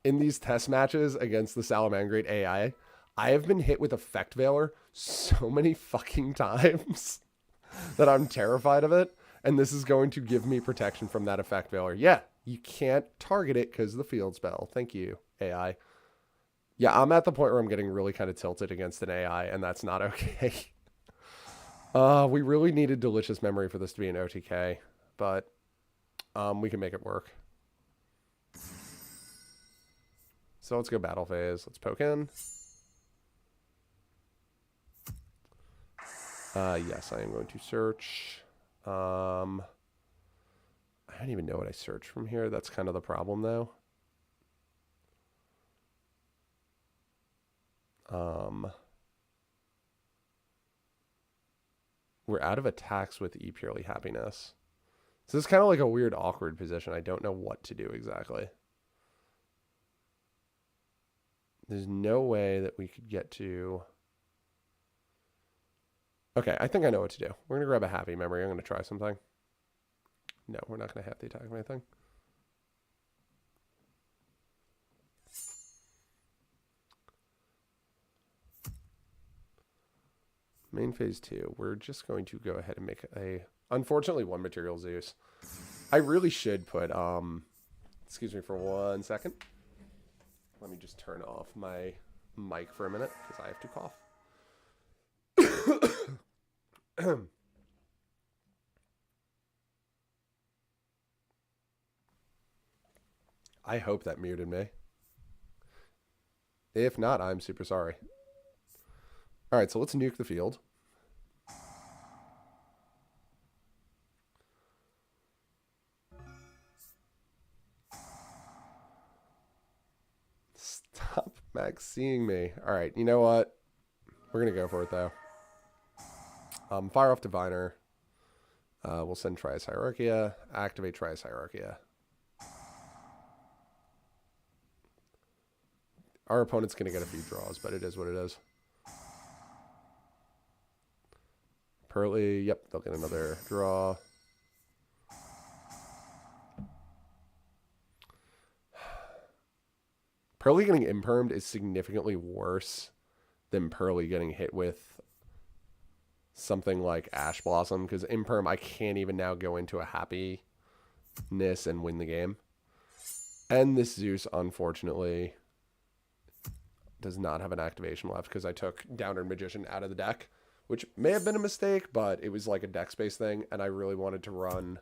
in these test matches against the Salamangreat AI, I have been hit with Effect Veiler so many fucking times that I'm terrified of it. And this is going to give me protection from that Effect Veiler. Yeah, you can't target it because of the field spell. Thank you, AI. Yeah, I'm at the point where I'm getting really kind of tilted against an AI, and that's not okay. We really needed Delicious Memory for this to be an OTK, but we can make it work. So let's go battle phase. Let's poke in. Yes, I am going to search. I don't even know what I search from here. That's kind of the problem, though. We're out of attacks with Purrely Happiness. So this is kind of like a weird, awkward position. I don't know what to do exactly. There's no way that we could get to... Okay, I think I know what to do. We're going to grab a happy memory. I'm going to try something. No, we're not going to have the attack of anything. Main phase 2. We're just going to go ahead and make a... Unfortunately, one material Zeus. I really should put... Excuse me for 1 second. Let me just turn off my mic for a minute because I have to cough. I hope that muted me. If not, I'm super sorry. All right, so let's nuke the field. Stop Max seeing me. All right, you know what? We're going to go for it, though. Fire off Diviner. We'll send Trias Hierarchia. Activate Trias Hierarchia. Our opponent's going to get a few draws, but it is what it is. Purrely, yep, they'll get another draw. Purrely getting impermed is significantly worse than Purrely getting hit with something like Ash Blossom, because imperm, I can't even now go into a happiness and win the game. And this Zeus, unfortunately, does not have an activation left because I took Downward Magician out of the deck, which may have been a mistake, but it was like a deck space thing, and I really wanted to run...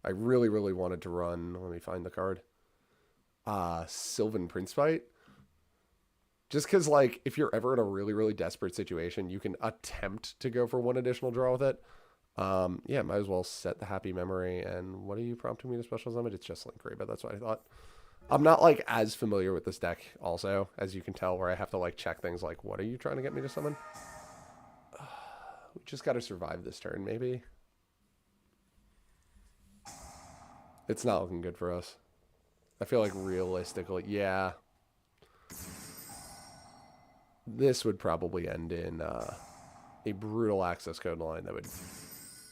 I really, really wanted to run... Let me find the card. Sylvan Princefight. Just because, like, if you're ever in a really, really desperate situation, you can attempt to go for one additional draw with it. Yeah, might as well set the happy memory. And what are you prompting me to special summon? It's just Link Reba. That's what I thought. I'm not, like, as familiar with this deck also, as you can tell, where I have to, like, check things like, what are you trying to get me to summon? We just got to survive this turn, maybe. It's not looking good for us. I feel like realistically, yeah. This would probably end in a brutal access code line that would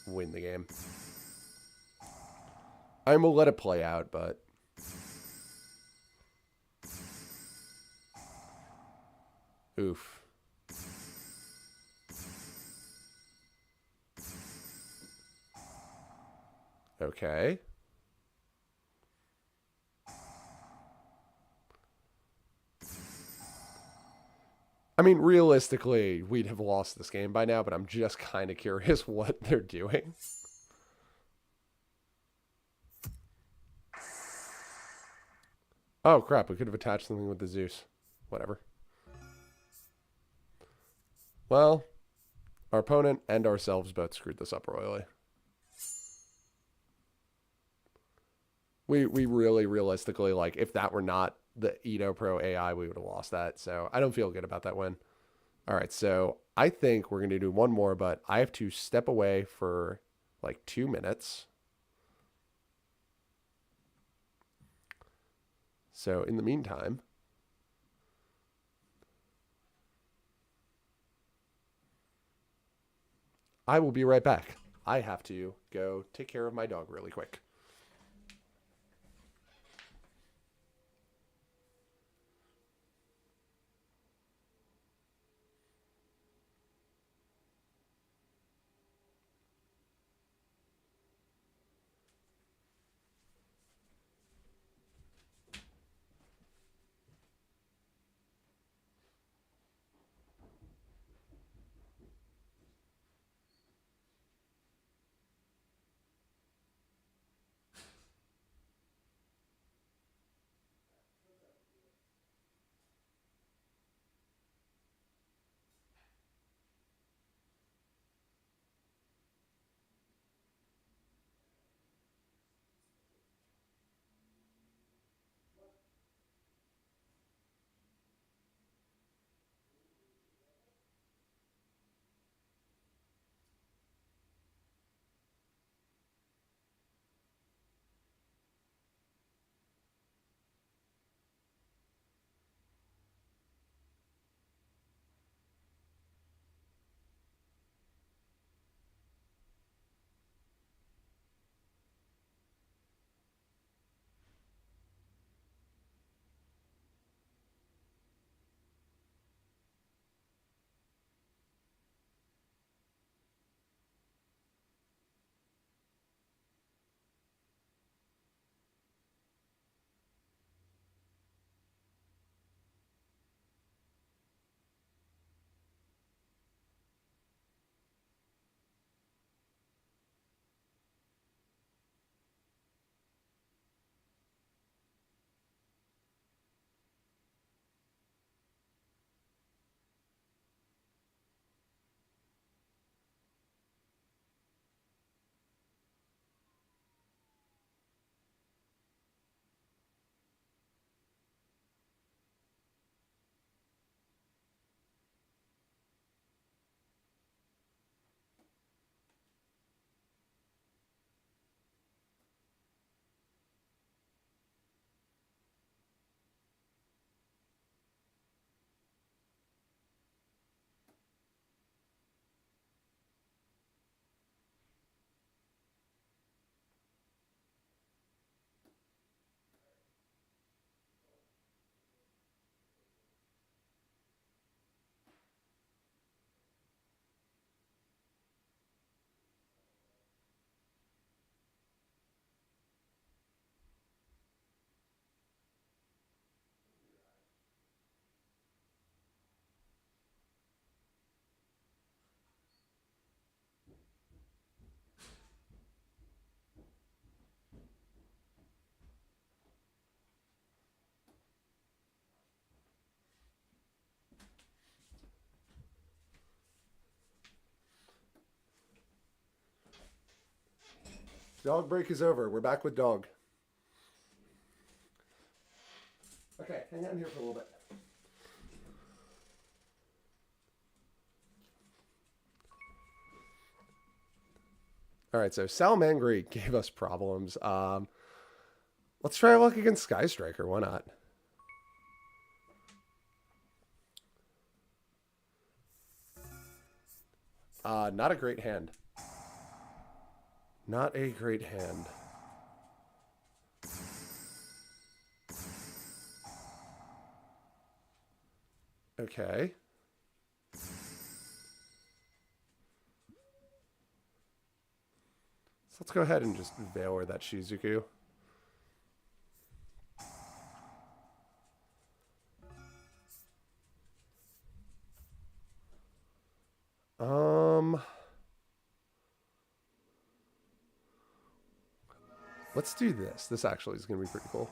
win the game. I will let it play out, but... Oof. Okay. I mean, realistically, we'd have lost this game by now, but I'm just kind of curious what they're doing. Oh, crap. We could have attached something with the Zeus. Whatever. Well, our opponent and ourselves both screwed this up royally. We really, realistically, like, if that were not the EdoPro AI, we would have lost that. So I don't feel good about that win. All right, so I think we're going to do one more, but I have to step away for like 2 minutes. So in the meantime, I will be right back. I have to go take care of my dog really quick. Dog break is over. We're back with dog. Okay, hang on here for a little bit. All right, so Salamangreat gave us problems. Let's try our luck against Sky Striker. Why not? Not a great hand. Not a great hand. Okay. So let's go ahead and just Veilward that Shizuku. Let's do this. This actually is going to be pretty cool.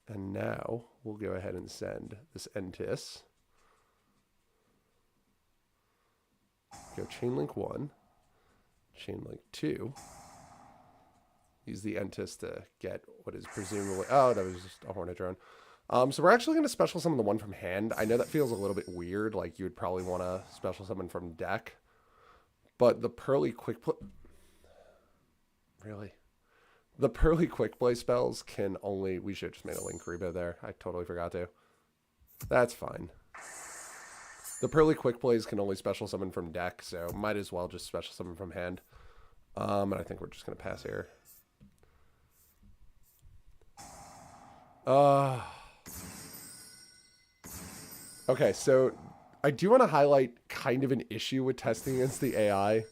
And now we'll go ahead and send this Entis. Go Chainlink 1, Chainlink 2. Use the Entis to get what is presumably... Oh, that was just a Hornet drone. So we're actually going to special summon the one from hand. I know that feels a little bit weird. Like you would probably want to special summon from deck. But the Purrely quick play... Really? The Purrely quick play spells can only... We should have just made a Link Rebo there. I totally forgot to. That's fine. The Purrely quick plays can only special summon from deck, so might as well just special summon from hand. And I think we're just going to pass here. Okay, so I do want to highlight kind of an issue with testing against the AI.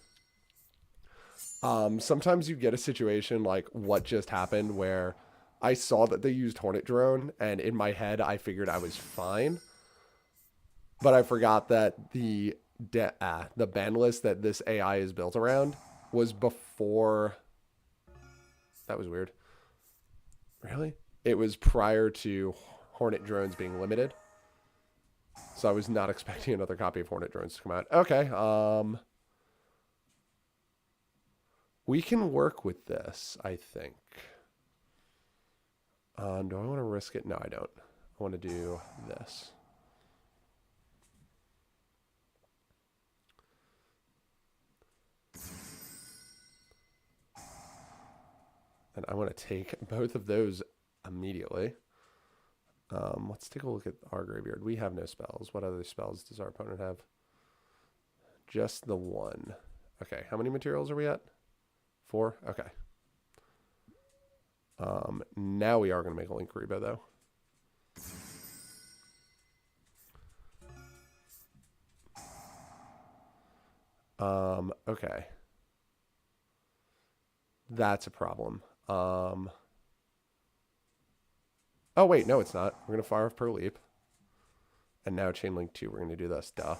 Sometimes you get a situation like what just happened where I saw that they used Hornet Drone, and in my head I figured I was fine. But I forgot that the ban list that this AI is built around was before... That was weird. Really? It was prior to Hornet Drones being limited. So I was not expecting another copy of Hornet Drones to come out. Okay, we can work with this, I think. Do I want to risk it? No, I don't. I want to do this. And I want to take both of those immediately. Let's take a look at our graveyard. We have no spells. What other spells does our opponent have? Just the one. Okay, how many materials are we at? 4? Okay. Now we are going to make a Link Rebo, though. Okay. That's a problem. Oh, wait, no, it's not. We're going to fire off per leap. And now chain link 2, we're going to do this. Duh.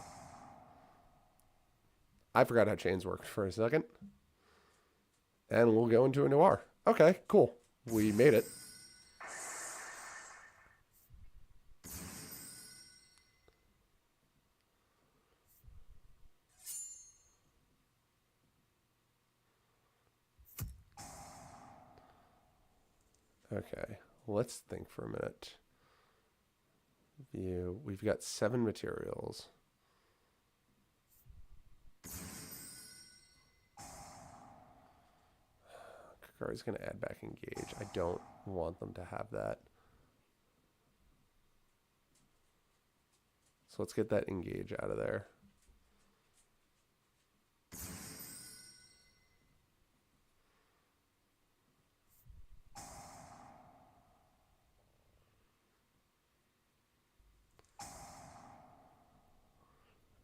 I forgot how chains worked for a second. And we'll go into a Noir. Okay, cool. We made it. Okay, let's think for a minute. View. We've got 7 materials. Kakari's going to add back engage. I don't want them to have that. So let's get that engage out of there.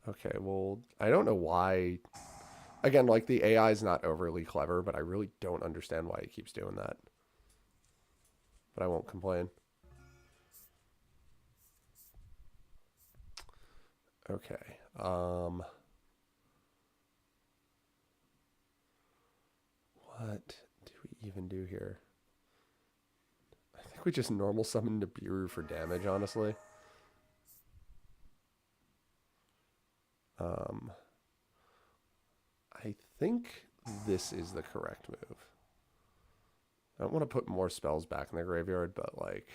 Okay, well, I don't know why. Again, like the AI is not overly clever, but I really don't understand why it keeps doing that. But I won't complain. Okay. What do we even do here? I think we just normal summon Nibiru for damage, honestly. I think this is the correct move. I don't want to put more spells back in the graveyard, but like,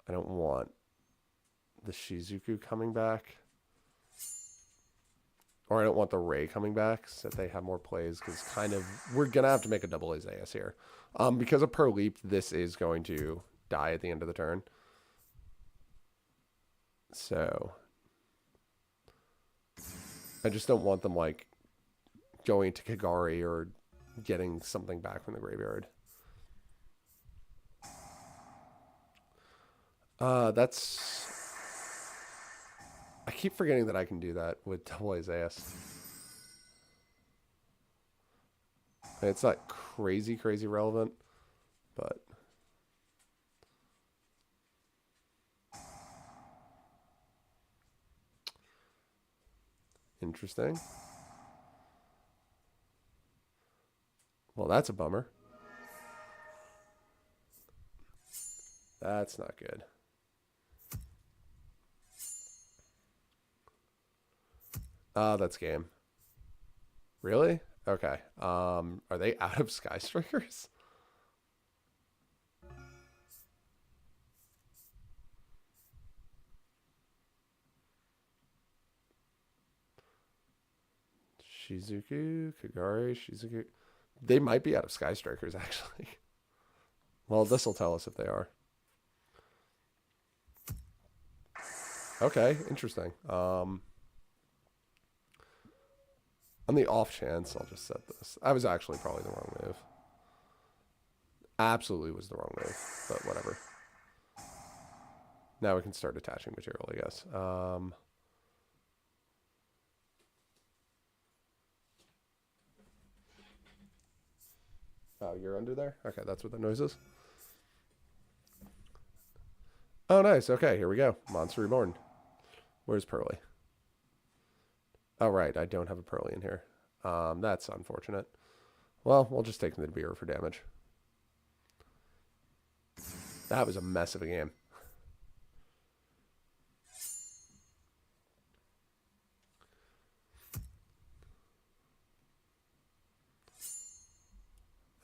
I don't want the Shizuku coming back. Or I don't want the Ray coming back so that they have more plays, because kind of, we're going to have to make a double Azayas here. Because of per leap, this is going to die at the end of the turn. So, I just don't want them, like, going to Kagari or getting something back from the graveyard. That's... I keep forgetting that I can do that with double Azayas. It's not crazy relevant, but... Interesting. Well, that's a bummer. That's not good. That's game. Really? Okay. Are they out of Sky Strikers? Shizuku, Kagari, Shizuku. They might be out of Sky Strikers, actually. Well, this will tell us if they are. Okay, interesting. On the off chance, I'll just set this. I was actually probably the wrong move. Absolutely was the wrong move, but whatever. Now we can start attaching material, I guess. Oh, you're under there? Okay, that's what the noise is. Oh, nice. Okay, here we go. Monster Reborn. Where's Purrely? Oh, right. I don't have a Purrely in here. That's unfortunate. Well, we'll just take the beer for damage. That was a mess of a game.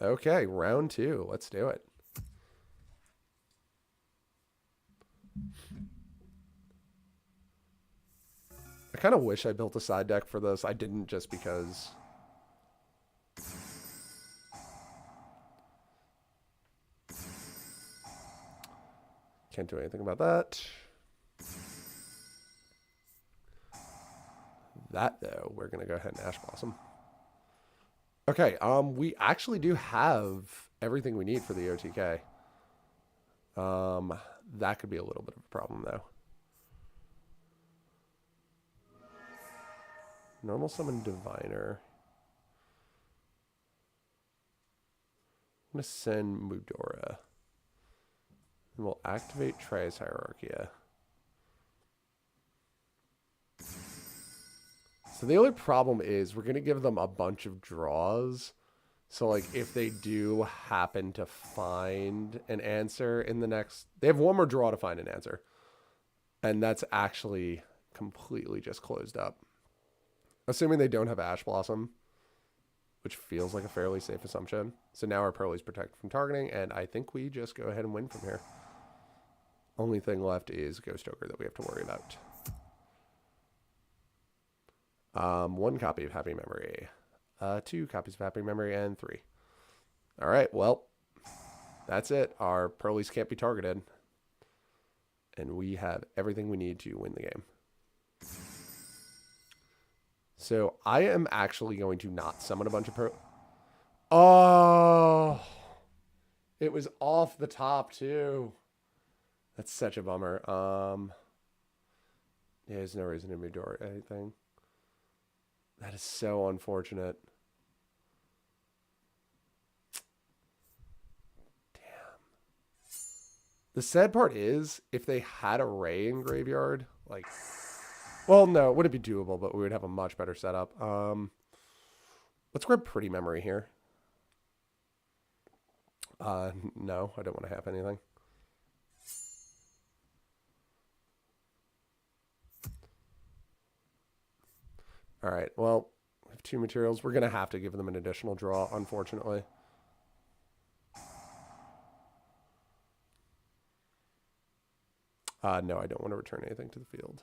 Okay, round 2. Let's do it. I kind of wish I built a side deck for this. I didn't just because... Can't do anything about that. That, though, we're going to go ahead and Ash Blossom. Okay, we actually do have everything we need for the OTK. That could be a little bit of a problem, though. Normal Summon Diviner. I'm going to send Mudora. And we'll activate Trias Hierarchia. So the only problem is we're going to give them a bunch of draws. So, like, if they do happen to find an answer in the next... They have one more draw to find an answer. And that's actually completely just closed up. Assuming they don't have Ash Blossom, which feels like a fairly safe assumption. So now our Purrely's protected from targeting, and I think we just go ahead and win from here. Only thing left is Ghost Ogre that we have to worry about. 1 copy of Happy Memory. 2 copies of Happy Memory, and 3. All right, well, that's it. Our Purrelys can't be targeted. And we have everything we need to win the game. So I am actually going to not summon a bunch of Oh, it was off the top too. That's such a bummer. Yeah, there's no reason to move or anything. That is so unfortunate. Damn. The sad part is, if they had a Ray in graveyard, like... Well, no, it wouldn't be doable, but we would have a much better setup. Let's grab Pretty Memory here. No, I don't want to have anything. All right, well, we have 2 materials. We're going to have to give them an additional draw, unfortunately. No, I don't want to return anything to the field.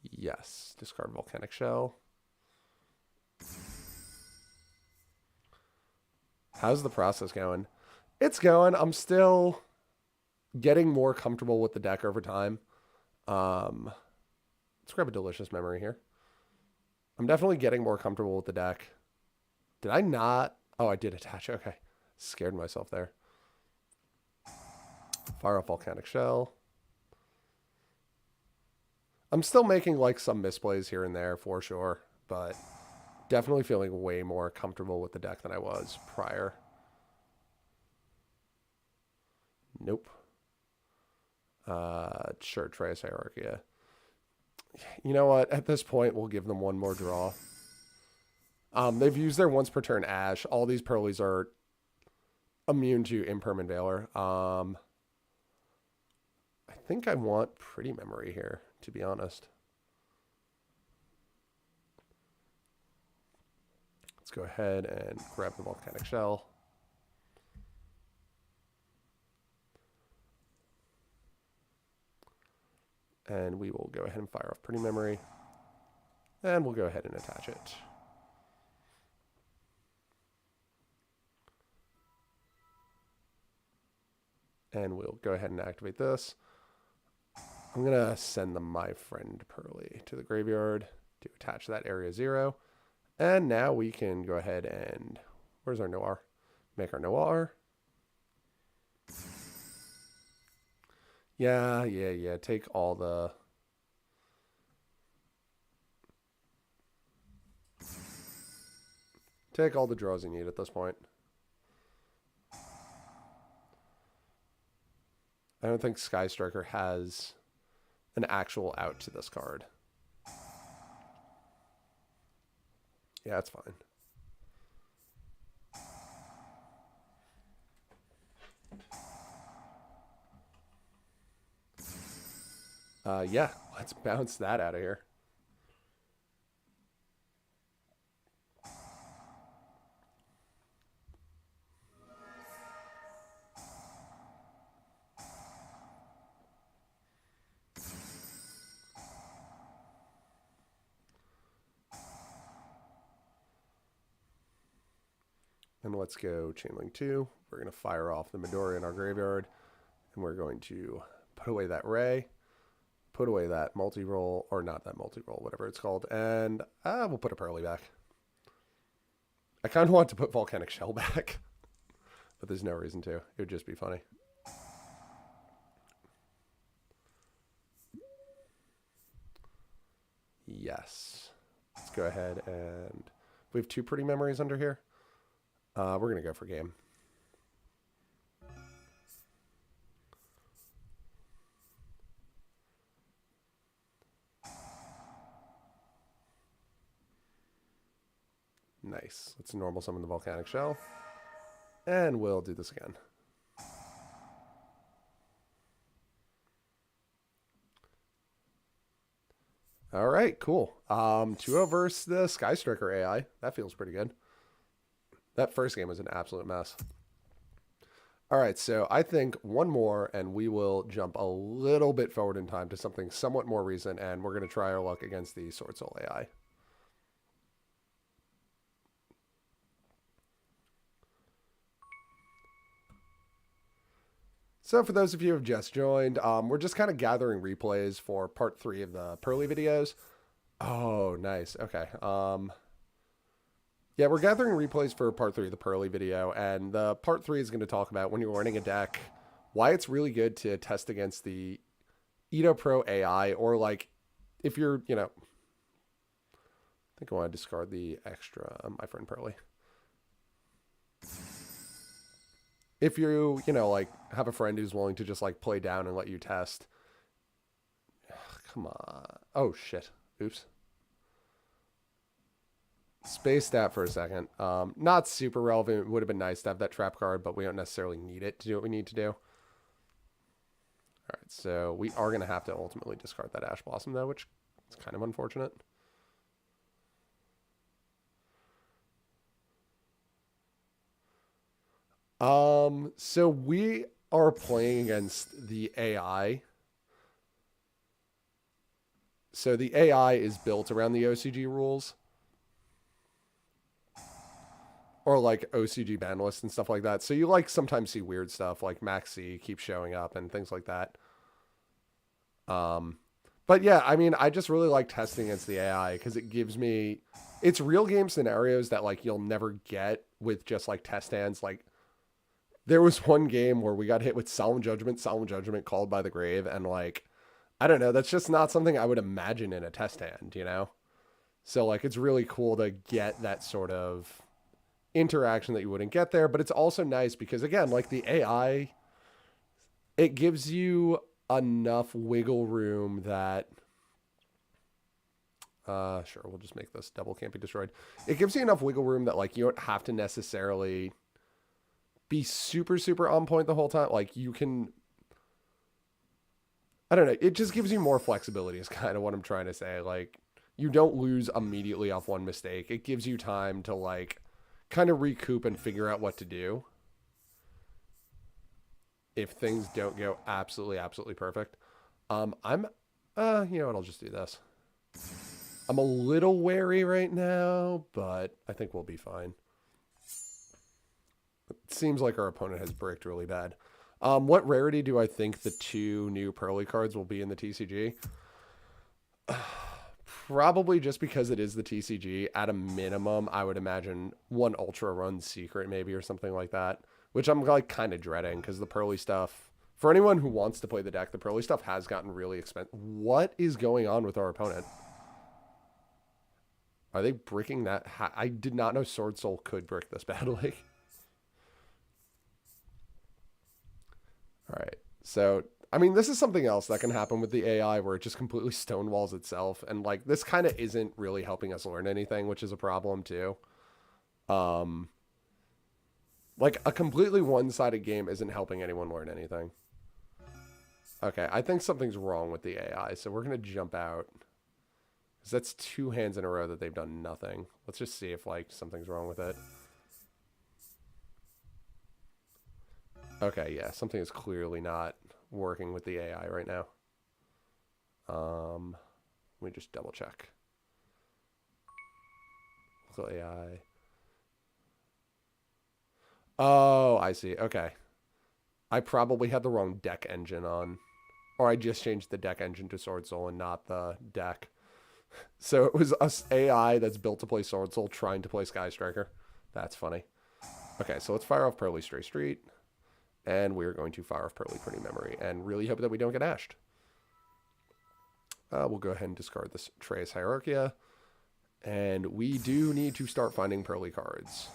Yes, discard Volcanic Shell. How's the process going? It's going. I'm still getting more comfortable with the deck over time. Let's grab a Delicious Memory here. I'm definitely getting more comfortable with the deck. Did I not? Oh, I did attach. Okay. Scared myself there. Fire off Volcanic Shell. I'm still making like some misplays here and there for sure, but definitely feeling way more comfortable with the deck than I was prior. Nope. Sure, Trias Hierarchia. You know what? At this point, we'll give them 1 more draw. They've used their once per turn Ash. All these Purrelys are immune to Impermanent Veiler. I think I want Pretty Memory here, to be honest. Let's go ahead and grab the Volcanic Shell. And we will go ahead and fire off Pretty Memory. And we'll go ahead and attach it. And we'll go ahead and activate this. I'm going to send my friend Purrely to the graveyard to attach that area 0. And now we can go ahead and, where's our Noir? Make our Noir. Yeah. Take all the... Take all the draws you need at this point. I don't think Sky Striker has an actual out to this card. Yeah, that's fine. Yeah, let's bounce that out of here. And let's go Chainlink 2. We're going to fire off the Midori in our graveyard. And we're going to put away that Ray. Put away that multi-roll, or not that multi-roll, whatever it's called. And we'll put a Purrely back. I kind of want to put Volcanic Shell back. But there's no reason to. It would just be funny. Yes. Let's go ahead and... We have 2 pretty memories under here. We're going to go for game. Nice. Let's normal summon the Volcanic Shell. And we'll do this again. All right, cool. 2-0 versus the Sky Striker AI. That feels pretty good. That first game was an absolute mess. All right, so I think one more, and we will jump a little bit forward in time to something somewhat more recent, and we're going to try our luck against the Sword Soul AI. So for those of you who have just joined, we're just kind of gathering replays for part 3 of the Purrely videos. Oh, nice. Okay. Yeah, we're gathering replays for part 3 of the Purrely video, and the part 3 is going to talk about when you're learning a deck, why it's really good to test against the EdoPro AI, or like if you're, I think I want to discard the extra, my friend Purrely. If you, like have a friend who's willing to just like play down and let you test. Ugh, come on. Oh, shit. Oops. Spaced that for a second. Not super relevant. It would have been nice to have that trap card, but we don't necessarily need it to do what we need to do. All right, so we are going to have to ultimately discard that Ash Blossom, though, which is kind of unfortunate. So we are playing against the AI. So the AI is built around the OCG rules. Or like OCG ban lists and stuff like that. So you like sometimes see weird stuff like Maxi keeps showing up and things like that. But yeah, I mean, I just really like testing against the AI because it gives me, it's real game scenarios that like you'll never get with just like test hands. Like there was one game where we got hit with Solemn Judgment called by the grave. And like, I don't know, that's just not something I would imagine in a test hand, So like, it's really cool to get that sort of interaction that you wouldn't get there. But it's also nice because again, like the AI, it gives you enough wiggle room that sure, we'll just make this double can't be destroyed. It gives you enough wiggle room that like you don't have to necessarily be super on point the whole time. Like you can, I don't know, it just gives you more flexibility is kind of what I'm trying to say. Like you don't lose immediately off one mistake. It gives you time to like kind of recoup and figure out what to do if things don't go absolutely perfect. You know what, I'll just do this. I'm a little wary right now, but I think we'll be fine. It seems like our opponent has bricked really bad. What rarity do I think the 2 new Purrely cards will be in the TCG? Probably just because it is the TCG. At a minimum, I would imagine 1 Ultra Run Secret maybe or something like that, which I'm like kind of dreading because the Purrely stuff, for anyone who wants to play the deck, the Purrely stuff has gotten really expensive. What is going on with our opponent? Are they bricking that? I did not know Sword Soul could brick this badly. All right. So, I mean, this is something else that can happen with the AI where it just completely stonewalls itself. And, like, this kind of isn't really helping us learn anything, which is a problem, too. Um, like, a completely one-sided game isn't helping anyone learn anything. Okay, I think something's wrong with the AI, so we're going to jump out. Because that's 2 hands in a row that they've done nothing. Let's just see if, like, something's wrong with it. Okay, yeah, something is clearly not working with the AI right now. Let me just double check. Local AI. Oh, I see. Okay. I probably had the wrong deck engine on. Or I just changed the deck engine to Sword Soul and not the deck. So it was us AI that's built to play Sword Soul trying to play Sky Striker. That's funny. Okay, so let's fire off Purrely Stray Street. And we're going to fire off Purrely Pretty Memory and really hope that we don't get ashed. We'll go ahead and discard this Trace Hierarchia. And we do need to start finding Purrely cards.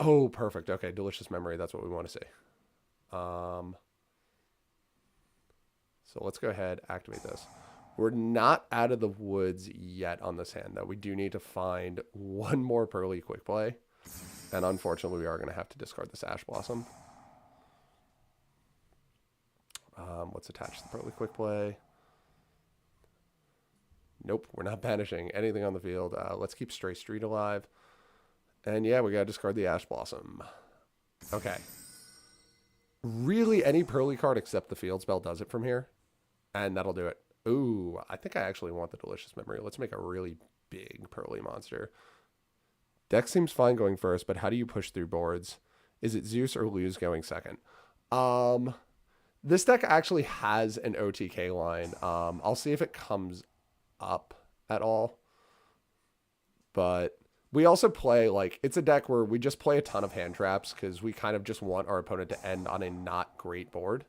Oh, perfect. Okay, Delicious Memory. That's what we want to see. So let's go ahead, activate this. We're not out of the woods yet on this hand, though. We do need to find 1 more Purrely Quick Play. And unfortunately, we are going to have to discard this Ash Blossom. Let's attach the Purrely Quick Play. Nope, we're not banishing anything on the field. Let's keep Stray Street alive. And yeah, we got to discard the Ash Blossom. Okay. Really, any Purrely card except the field spell does it from here. And that'll do it. Ooh, I think I actually want the Delicious Memory. Let's make a really big Purrely monster. Deck seems fine going first, but how do you push through boards? Is it Zeus or Luz going second? This deck actually has an OTK line. I'll see if it comes up at all. But we also play, like, it's a deck where we just play a ton of hand traps because we kind of just want our opponent to end on a not great board.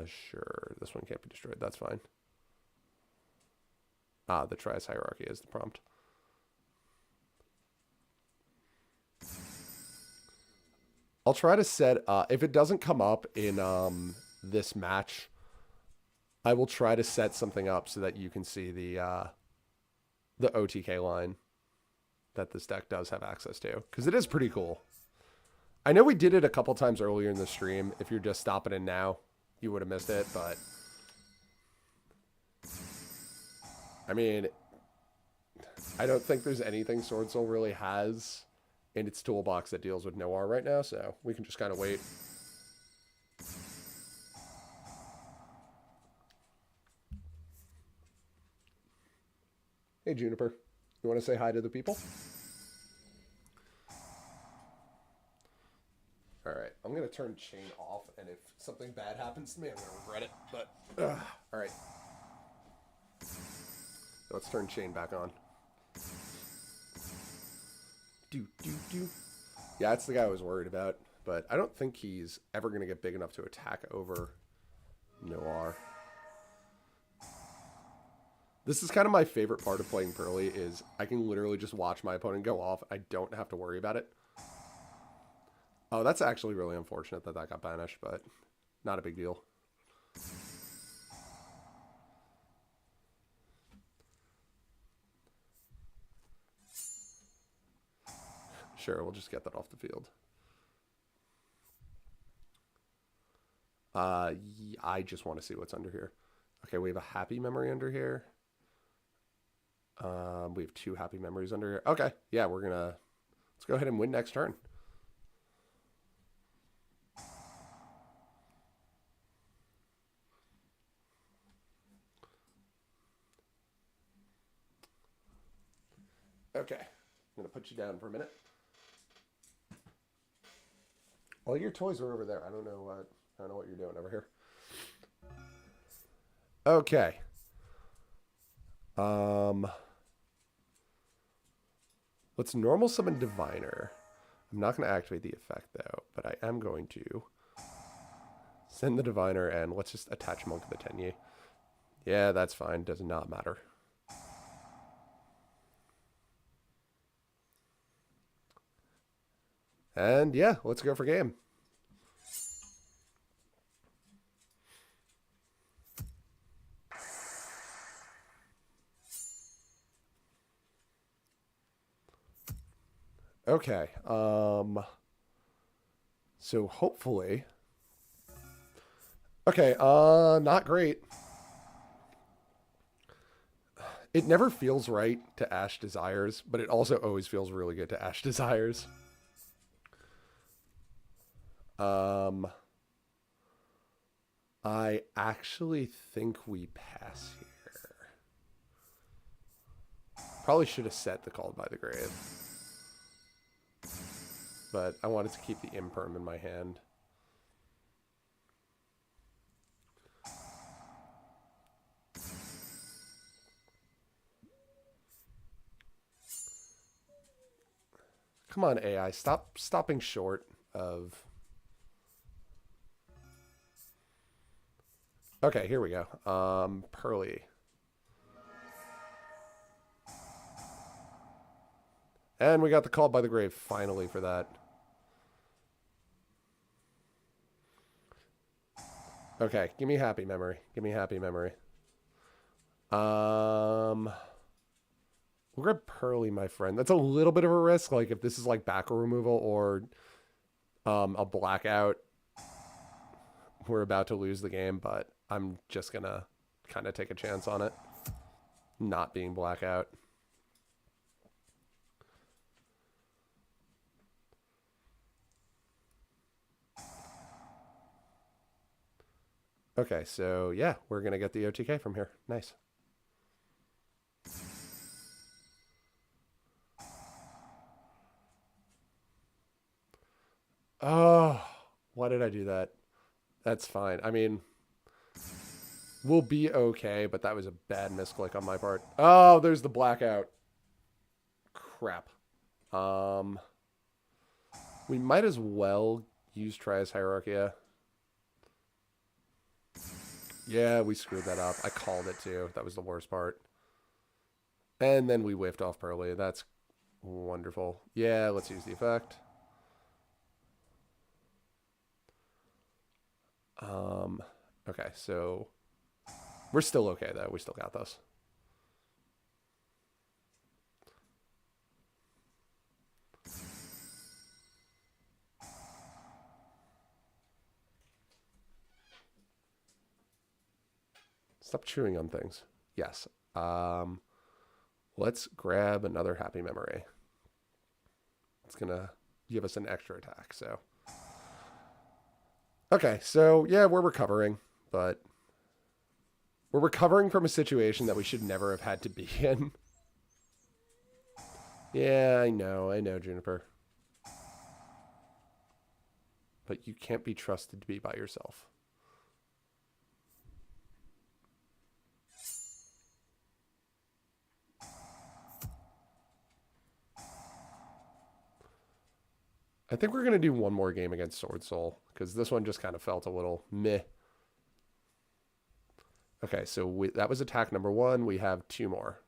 Sure. This one can't be destroyed. That's fine. The Trias Hierarchy is the prompt. I'll try to set, if it doesn't come up in this match, I will try to set something up so that you can see the OTK line that this deck does have access to, because it is pretty cool. I know we did it a couple times earlier in the stream. If you're just stopping in now, you would have missed it, but I mean, I don't think there's anything Sword Soul really has in its toolbox that deals with Noir right now, so we can just kind of wait. Hey, Juniper. You want to say hi to the people? All right, I'm going to turn chain off, and if something bad happens to me, I'm going to regret it, but, all right. Let's turn chain back on. Yeah, that's the guy I was worried about, but I don't think he's ever going to get big enough to attack over Noir. This is kind of my favorite part of playing Purrely is I can literally just watch my opponent go off. I don't have to worry about it. Oh, that's actually really unfortunate that that got banished, but not a big deal. Sure, we'll just get that off the field. I just want to see what's under here. Okay, we have a happy memory under here. We have 2 happy memories under here. Okay, yeah, let's go ahead and win next turn. put you down for a minute. All your toys are over there. I don't know what you're doing over here. Okay. Let's normal summon Diviner. I'm not going to activate the effect though, but I am going to send the Diviner and let's just attach Monk to the Tenyi. Yeah, that's fine. Does not matter. And yeah, let's go for game. Okay. So hopefully. Okay, not great. It never feels right to Ash Desires, but it also always feels really good to Ash Desires. I actually think we pass here. Probably should have set the Called by the Grave. But I wanted to keep the Imperm in my hand. Come on, AI. Stop stopping short of... Okay, here we go. Purrely. And we got the Called by the Grave finally for that. Okay, give me Happy Memory. Give me Happy Memory. We'll grab Purrely, my friend. That's a little bit of a risk. Like, if this is like back removal or a blackout, we're about to lose the game, but I'm just going to kind of take a chance on it. Not being blackout. Okay, so yeah, we're going to get the OTK from here. Nice. Oh, why did I do that? That's fine. I mean, we'll be okay, but that was a bad misclick on my part. Oh, there's the blackout. Crap. We might as well use Trias Hierarchia. Yeah, we screwed that up. I called it too. That was the worst part. And then we whiffed off Purrely. That's wonderful. Yeah, let's use the effect. Okay, so we're still okay though. We still got this. Stop chewing on things. Yes. Let's grab another Happy Memory. It's going to give us an extra attack, so. Okay, so yeah, we're recovering, but we're recovering from a situation that we should never have had to be in. Yeah, I know, Juniper. But you can't be trusted to be by yourself. I think we're going to do one more game against Sword Soul, because this one just kind of felt a little meh. Okay, so that was attack number 1. We have 2 more.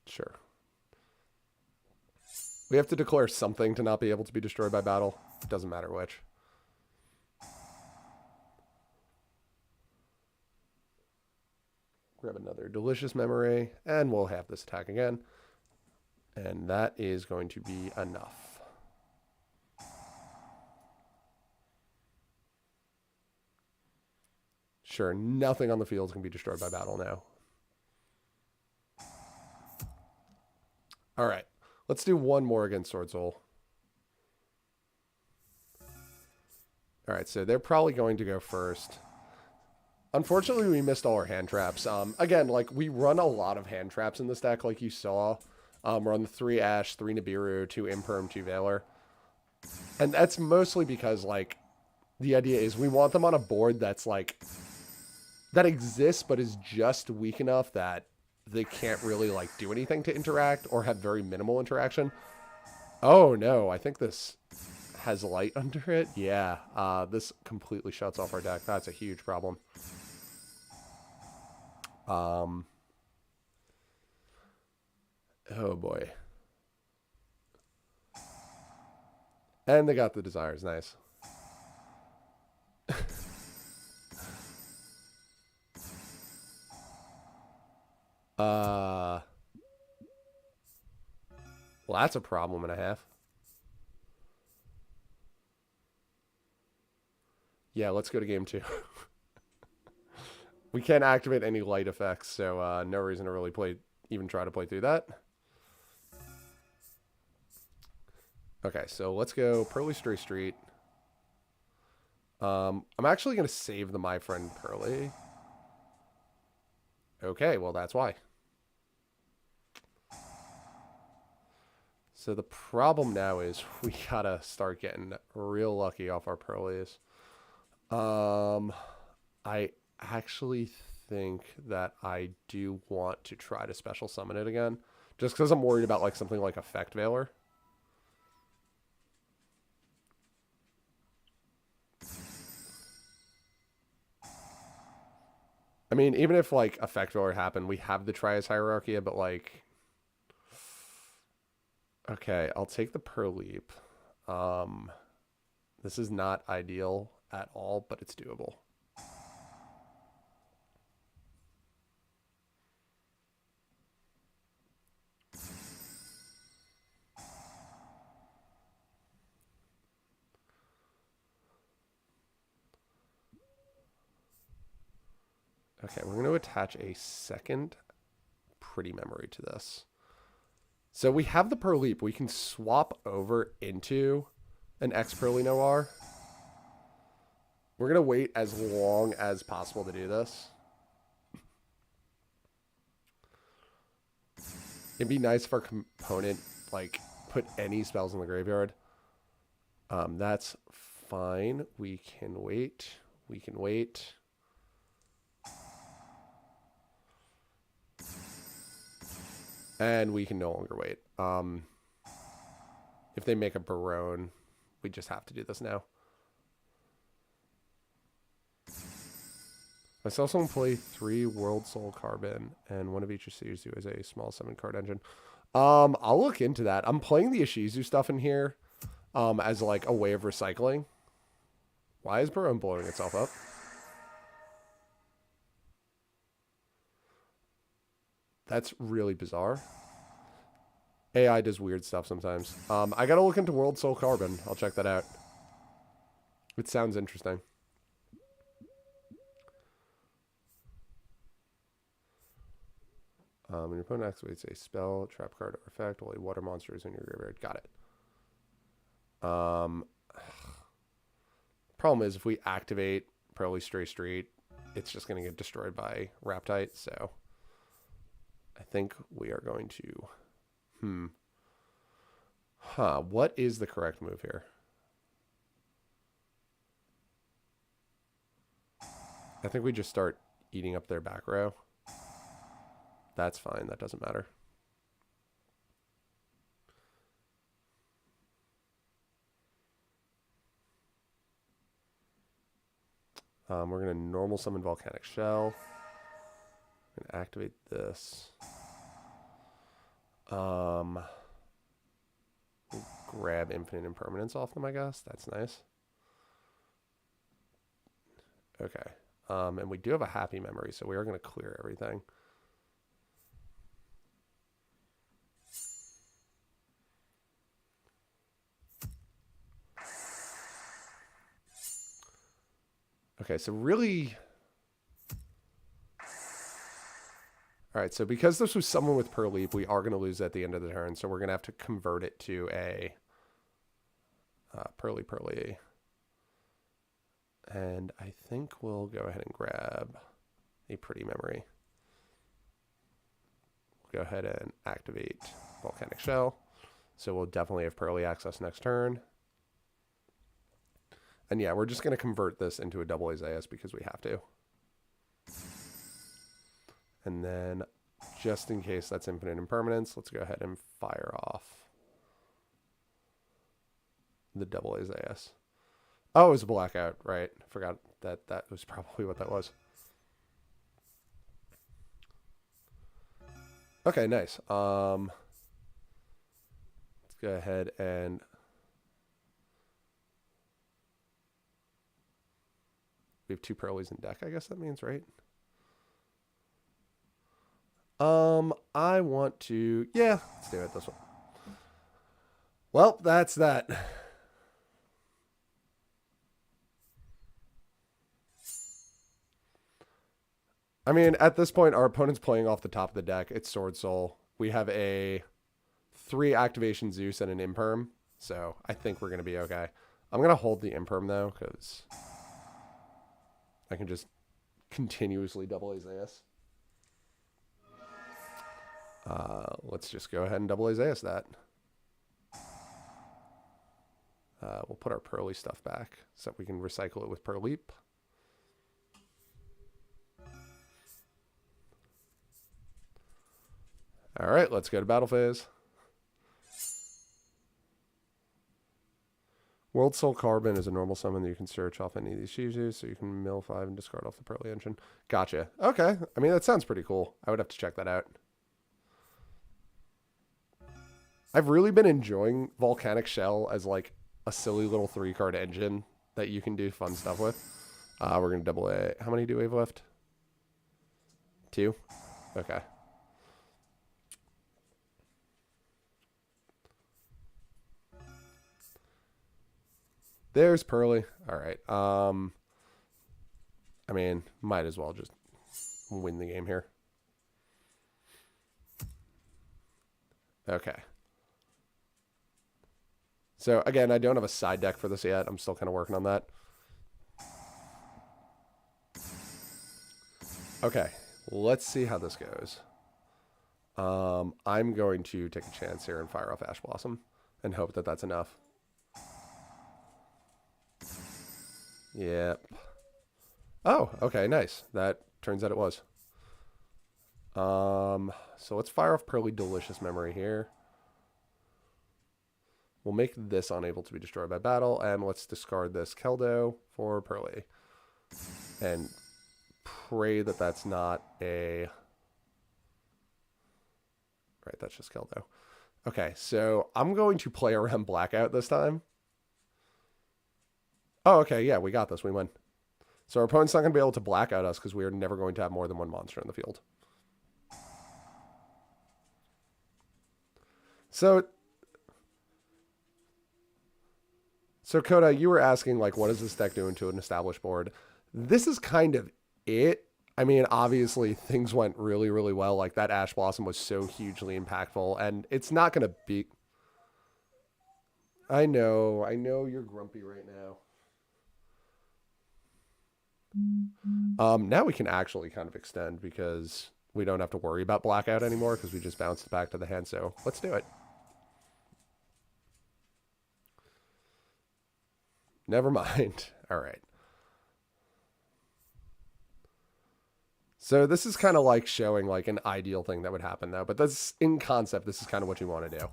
Sure. We have to declare something to not be able to be destroyed by battle. It doesn't matter which. Grab another Delicious Memory, and we'll have this attack again. And that is going to be enough. Sure, nothing on the field can be destroyed by battle now. All right, let's do one more against Sword Soul. All right, so they're probably going to go first. Unfortunately, we missed all our hand traps. Again, like, we run a lot of hand traps in this deck, like you saw. We're on the 3 Ash, 3 Nibiru, 2 Imperm, 2 Valor. And that's mostly because, like, the idea is we want them on a board that's, like, that exists but is just weak enough that they can't really, like, do anything to interact or have very minimal interaction. Oh, no, I think this has light under it. Yeah, this completely shuts off our deck. That's a huge problem. Oh boy. And they got the desires. Nice. Well, that's a problem and a half. Yeah, let's go to game 2. We can't activate any light effects, so no reason to really even try to play through that. Okay, so let's go Purrely Stray Street. I'm actually going to save the My Friend Purrely. Okay, well, that's why. So the problem now is we gotta start getting real lucky off our Purrelys. I actually think that I do want to try to special summon it again. Just because I'm worried about like something like Effect Veiler. I mean, even if like Effect Veiler happened, we have the Trias Hierarchia, but like... Okay, I'll take the Purrleap. This is not ideal at all, but it's doable. Okay, we're going to attach a second Pretty Memory to this. So we have the Purrleap. We can swap over into an X-Purrely Noir. We're going to wait as long as possible to do this. It'd be nice if our component, like, put any spells in the graveyard. That's fine. We can wait. We can wait. And we can no longer wait. If they make a Barone, we just have to do this now. I saw someone play 3 World Soul Carbon, and one of each Ishizu is a small 7-card engine. I'll look into that. I'm playing the Ishizu stuff in here as like a way of recycling. Why is Barone blowing itself up? That's really bizarre. AI does weird stuff sometimes. I gotta look into World Soul Carbon. I'll check that out. It sounds interesting. When your opponent activates a spell, trap card, or effect, while a water monster is in your graveyard. Got it. Problem is, if we activate Purrely Stray Street, it's just going to get destroyed by Raptite, so I think we are going to... What is the correct move here? I think we just start eating up their back row. That's fine. That doesn't matter. We're going to normal summon Volcanic Shell. We're going to activate this. We'll grab Infinite Impermanence off them, I guess. That's nice. Okay. And we do have a Happy Memory, so we are going to clear everything. Okay, so really... Alright, so because this was someone with Purrleap, we are going to lose at the end of the turn, so we're going to have to convert it to a Purrely. And I think we'll go ahead and grab a pretty memory. We'll go ahead and activate Volcanic Shell. So we'll definitely have Purrely access next turn. And yeah, we're just going to convert this into a double Azais because we have to. And then, just in case that's infinite impermanence, let's go ahead and fire off the double Azais. Oh, it was a blackout, right? Forgot that that was probably what that was. Okay, nice. Let's go ahead and we have 2 Purrelys in deck, I guess that means, right? I want to, yeah, let's do it this one. Well, that's that. I mean, at this point, our opponent's playing off the top of the deck. It's Sword Soul. We have a 3 activation Zeus and an Imperm, so I think we're going to be okay. I'm going to hold the Imperm, though, because I can just continuously double Azais. Let's just go ahead and double Azais that. We'll put our Purrely stuff back so we can recycle it with Purrleap. All right, let's go to battle phase. World Soul Carbon is a normal summon that you can search off any of these Shizus, so you can mill 5 and discard off the Purrely engine. Gotcha. Okay. I mean, that sounds pretty cool. I would have to check that out. I've really been enjoying Volcanic Shell as like a silly little 3-card engine that you can do fun stuff with. We're going to double A. How many do we have left? 2? Okay. There's Purrely. All right. I mean, might as well just win the game here. Okay. So, again, I don't have a side deck for this yet. I'm still kind of working on that. Okay. Let's see how this goes. I'm going to take a chance here and fire off Ash Blossom and hope that that's enough. Yep. Oh, okay, nice. That turns out it was. So let's fire off Purrely Delicious Memory here. We'll make this unable to be destroyed by battle, and let's discard this Keldo for Purrely. And pray that that's not a... Right, that's just Keldo. Okay, so I'm going to play around Blackout this time. Oh, okay, yeah, we got this. We win. So our opponent's not going to be able to blackout us because we are never going to have more than 1 monster in the field. So Coda, you were asking, like, what is this deck doing to an established board? This is kind of it. I mean, obviously, things went really, really well. Like, that Ash Blossom was so hugely impactful, and it's not going to be... I know you're grumpy right now. Now we can actually kind of extend because we don't have to worry about blackout anymore because we just bounced it back to the hand. So let's do it. Never mind. All right. So this is kind of like showing like an ideal thing that would happen though, but that's in concept. This is kind of what you want to do.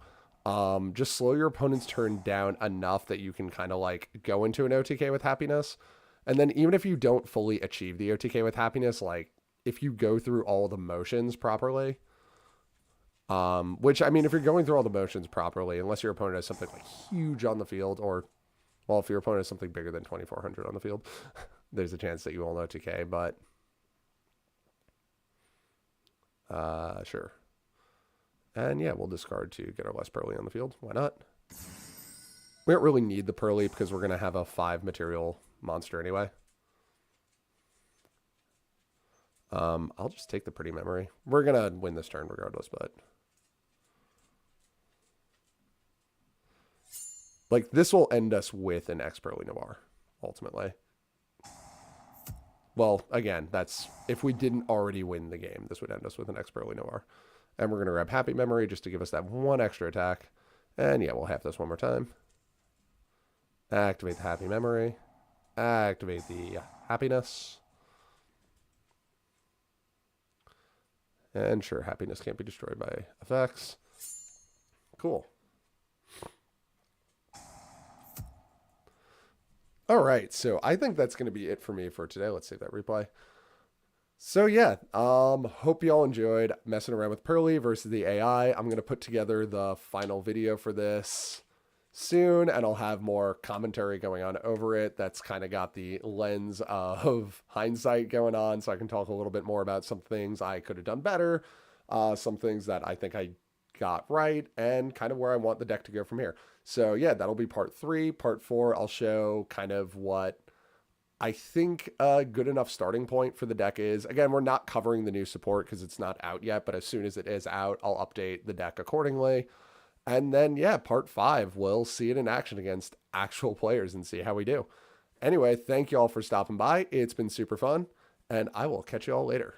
Just slow your opponent's turn down enough that you can kind of like go into an OTK with happiness. And then even if you don't fully achieve the OTK with happiness, like if you go through all the motions properly, which I mean, if you're going through all the motions properly, unless your opponent has something like huge on the field, or well, if your opponent has something bigger than 2,400 on the field, there's a chance that you won't OTK, but sure. And yeah, we'll discard to get our less Purrely on the field. Why not? We don't really need the Purrely because we're going to have a 5 material monster anyway. I'll just take the pretty memory. We're going to win this turn regardless, but... Like, this will end us with an X Purrely Noir, ultimately. Well, again, that's if we didn't already win the game, this would end us with an Purrely Noir. And we're going to grab Happy Memory just to give us that one extra attack. And yeah, we'll have this one more time. Activate the Happy Memory. Activate the Happiness. And sure, happiness can't be destroyed by effects. Cool. All right, so I think that's going to be it for me for today. Let's save that replay. So yeah, hope y'all enjoyed messing around with Purrely versus the AI. I'm going to put together the final video for this soon, and I'll have more commentary going on over it. That's kind of got the lens of hindsight going on, so I can talk a little bit more about some things I could have done better, some things that I think I got right, and kind of where I want the deck to go from here. So yeah, that'll be part 3. Part 4, I'll show kind of what I think a good enough starting point for the deck is. Again, we're not covering the new support because it's not out yet, but as soon as it is out, I'll update the deck accordingly. And then, yeah, part 5, we'll see it in action against actual players and see how we do. Anyway, thank you all for stopping by. It's been super fun, and I will catch you all later.